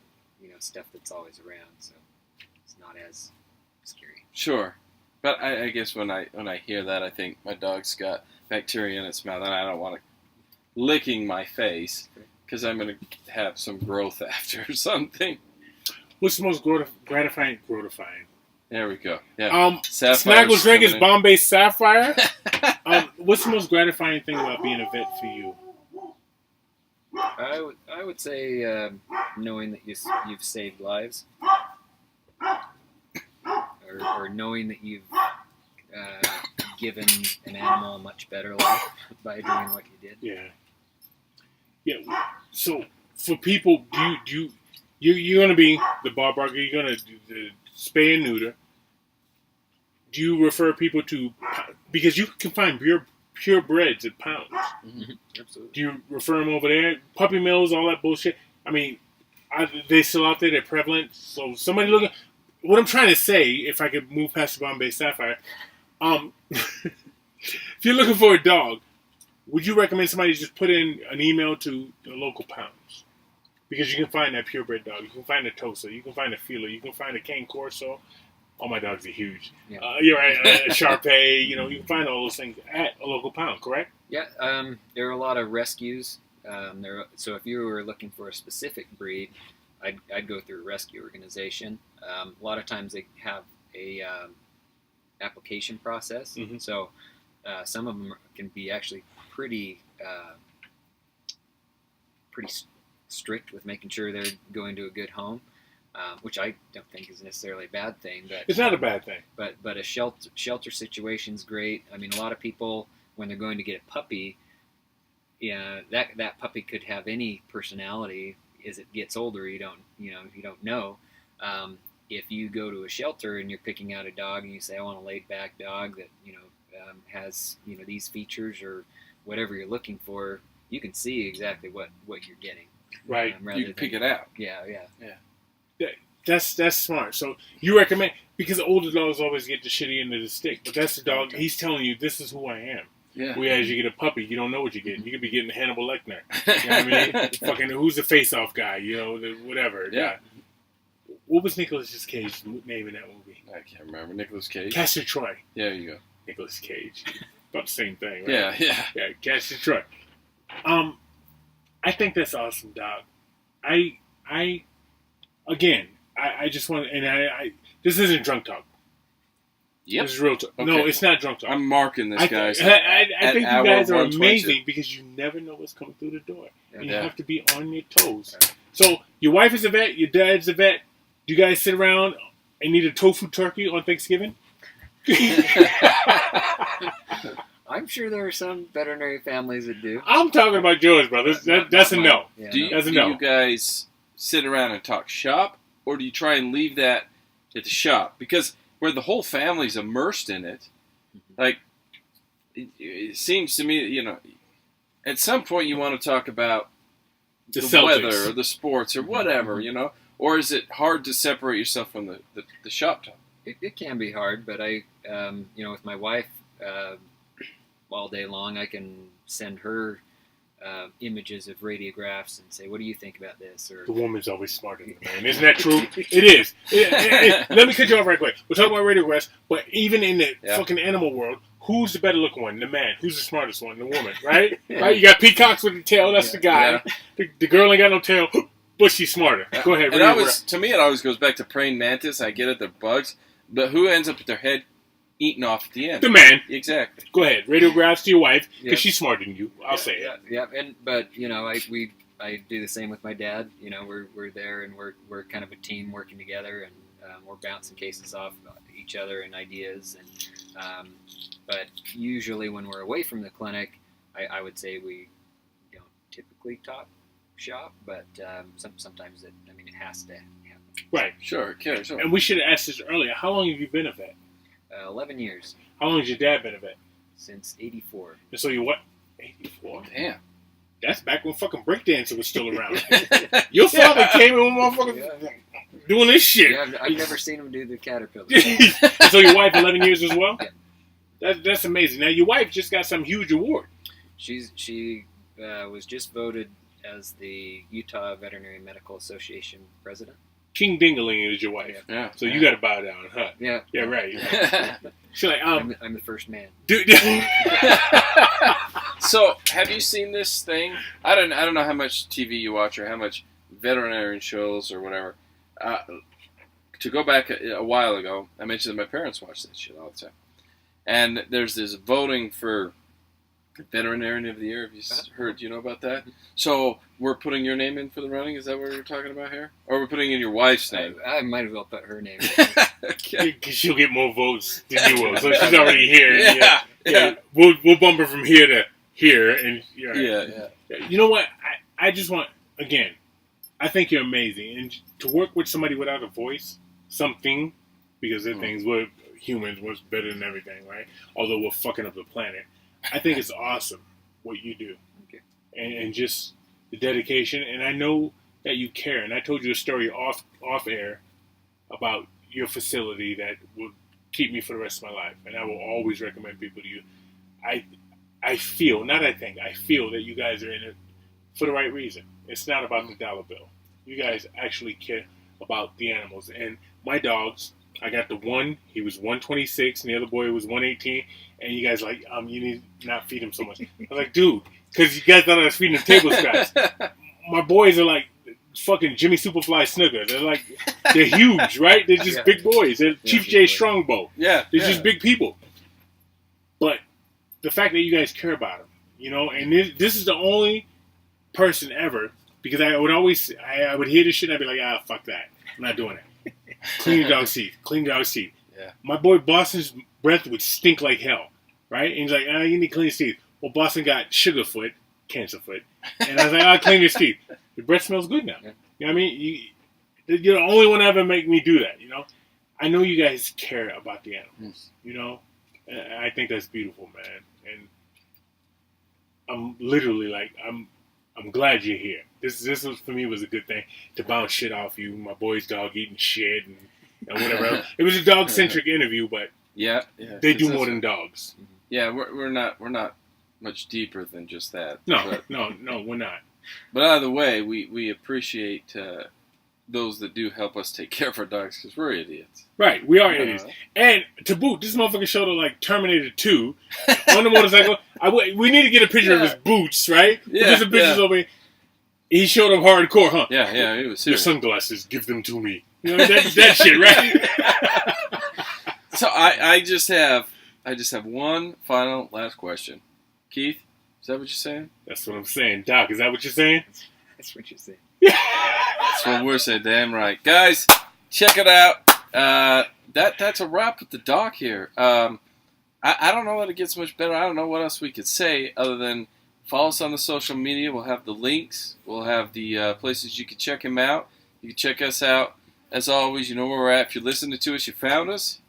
stuff that's always around. So it's not as scary. Sure, but I guess when I hear that, I think my dog's got bacteria in its mouth, and I don't want it licking my face because I'm going to have some growth after or something. What's the most gratifying? There we go. Yeah. Snaggle's drink is Bombay Sapphire. What's the most gratifying thing about being a vet for you? I would say knowing that you've saved lives, or knowing that you've given an animal a much better life by doing what you did. Yeah. Yeah. So for people, you're going to be the bar barker, you're going to do the spay and neuter. Do you refer people to, because you can find purebreds at pounds. Mm-hmm. Absolutely. Do you refer them over there? Puppy mills, all that bullshit. I mean, are they still out there? They're prevalent. So somebody looking. What I'm trying to say, if I could move past the Bombay Sapphire, if you're looking for a dog, would you recommend somebody just put in an email to the local pounds? Because you can find that purebred dog. You can find a Tosa. You can find a Fila. You can find a Cane Corso. All my dogs are huge. Yeah. You're right. Sharpei. You can find all those things at a local pound, correct? Yeah. There are a lot of rescues. So if you were looking for a specific breed, I'd go through a rescue organization. A lot of times they have a application process. Mm-hmm. So some of them can be actually pretty strict with making sure they're going to a good home, which I don't think is necessarily a bad thing. But it's not a bad thing. But a shelter situation's great. I mean, a lot of people, when they're going to get a puppy, that puppy could have any personality. As it gets older, you don't know. If you go to a shelter and you're picking out a dog and you say, I want a laid back dog that has these features or whatever you're looking for, you can see exactly what you're getting. Right. You can pick it out. Yeah. That's smart. So you recommend, because older dogs always get the shitty end of the stick, but that's the dog. He's telling you, this is who I am. Yeah. Whereas you get a puppy, you don't know what you're getting. You could be getting Hannibal Lecter. You know what I mean? Fucking who's the face-off guy? Whatever. Yeah. What was Nicolas Cage's name in that movie? I can't remember. Nicolas Cage. Castor Troy. Yeah, there you go. Nicolas Cage. About the same thing, right? Yeah. Castor Troy. I think that's awesome, dog. I just want, and this isn't drunk talk. Yep. This is real talk. Okay. No, it's not drunk talk. I'm marking this, guys. I think you guys are 1:22. amazing because you never know what's coming through the door. And you Yeah. have to be on your toes. So, your wife is a vet, your dad's a vet. Do you guys sit around and eat a tofu turkey on Thanksgiving? I'm sure there are some veterinary families that do. I'm talking about yours, brothers. That's a no. Yeah, Do you guys sit around and talk shop, or do you try and leave that at the shop? Because where the whole family's immersed in it, like, it seems to me that, at some point you want to talk about the weather or the sports or whatever, or is it hard to separate yourself from the shop talk? It can be hard, but I, with my wife, all day long, I can send her images of radiographs and say, what do you think about this? Or the woman's always smarter than the man. Isn't that true? It is. Let me cut you off right quick. We're talking about radiographs, but even in the fucking animal world, who's the better looking one? The man. Who's the smartest one? The woman, right? Right? You got peacocks with the tail. That's the guy. Yeah. The girl ain't got no tail, but she's smarter. Go ahead. To me, it always goes back to praying mantis. I get it, they're bugs. But who ends up with their head eaten off at the end? The man. Exactly. Go ahead. Radiographs to your wife, because she's smarter than you. I'll say it. Yeah. But I do the same with my dad. We're there and we're kind of a team working together, and we're bouncing cases off each other and ideas. And but usually when we're away from the clinic, I would say we don't typically talk shop, but sometimes it has to happen. Right. Sure. And we should have asked this earlier. How long have you been a vet? 11 years. How long has your dad been a vet? Since 84. And so you what? 84? Damn. That's back when fucking breakdancing was still around. Your father came in with motherfuckers doing this shit. Yeah, I've never seen him do the caterpillar. So your wife 11 years as well? Yeah. That's amazing. Now your wife just got some huge award. She was just voted as the Utah Veterinary Medical Association president. King Dingaling is your wife. Yeah. So you got to bow down, huh? Yeah. Yeah, right. She's like, I'm the first man. Dude. So, have you seen this thing? I don't know how much TV you watch or how much veterinarian shows or whatever. To go back a while ago, I mentioned that my parents watch that shit all the time. And there's this voting for Veterinarian of the Year. Have you heard? Do you know about that? So we're putting your name in for the running. Is that what we're talking about here? Or we're putting in your wife's name? I might as well put her name. Okay. Because she'll get more votes than you will. So she's already here. Yeah. We'll bump her from here to here, and yeah. You know what? I just want, again, I think you're amazing, and to work with somebody without a voice, something, because they're things we're humans, we're better than everything, right? Although we're fucking up the planet. I think it's awesome what you do, and just the dedication. And I know that you care. And I told you a story off air about your facility that will keep me for the rest of my life, and I will always recommend people to you. I feel that you guys are in it for the right reason. It's not about the dollar bill. You guys actually care about the animals. And my dogs, I got the one, he was 126, and the other boy was 118. And you guys like, you need to not feed him so much. I was like, dude, because you guys thought I was feeding them table scraps. My boys are like fucking Jimmy Superfly Snugger. They're huge, right? They're just big boys. They're Chief J Strongbow. Yeah. They're just big people. But the fact that you guys care about them, and this is the only person ever, because I would always, I would hear this shit and I'd be like, fuck that. I'm not doing it. Clean your dog's teeth. Clean your dog's teeth. Yeah. My boy Boston's breath would stink like hell, right? And he's like, you need to clean his teeth. Well, Boston got sugar foot, cancer foot. And I was like, I'll clean his teeth. Your breath smells good now. Yeah. You know what I mean? You're the only one to ever make me do that, I know you guys care about the animals, And I think that's beautiful, man. And I'm literally like, I'm glad you're here. This was, for me, was a good thing to bounce shit off you. My boy's dog eating shit and whatever else. It was a dog-centric interview, but they do more than dogs. Yeah, we're not much deeper than just that. No, we're not. But either way, we appreciate those that do help us take care of our dogs, because we're idiots. Right, we are idiots. And to boot, this motherfucker showed up like Terminator 2 on the motorcycle. We need to get a picture of his boots, right? Yeah. There's some pictures of me. He showed up hardcore, huh? Yeah, he was Your serious. sunglasses, give them to me. That shit, right? So I just have one final last question. Keith, is that what you're saying? That's what I'm saying. Doc, is that what you're saying? That's what you say. That's what we're saying. Damn right. Guys, check it out. That's a wrap with the doc here. I don't know that it gets much better. I don't know what else we could say other than follow us on the social media. We'll have the links. We'll have the places you can check him out. You can check us out. As always, you know where we're at. If you're listening to us, you found us.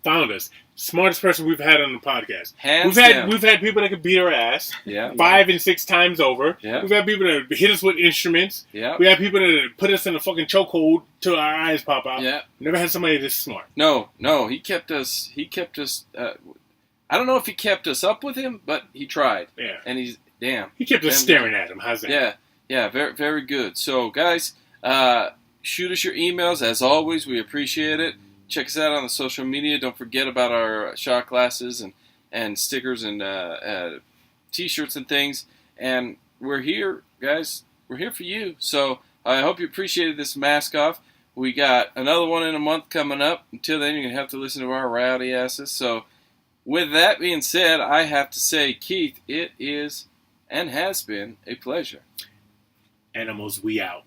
Smartest person we've had on the podcast. Hands down. We've had people that could beat our ass 5 and 6 times over. Yeah. We've had people that hit us with instruments. Yeah. We had people that put us in a fucking chokehold till our eyes pop out. Yeah. Never had somebody this smart. No. He kept us. I don't know if he kept us up with him, but he tried. Yeah. And he kept us staring at him. How's that? Yeah. Very, very good. So, guys, shoot us your emails. As always, we appreciate it. Check us out on the social media. Don't forget about our shot glasses and stickers and T-shirts and things. And we're here, guys. We're here for you. So I hope you appreciated this mask off. We got another one in a month coming up. Until then, you're going to have to listen to our rowdy asses. So with that being said, I have to say, Keith, it is and has been a pleasure. Animals, we out.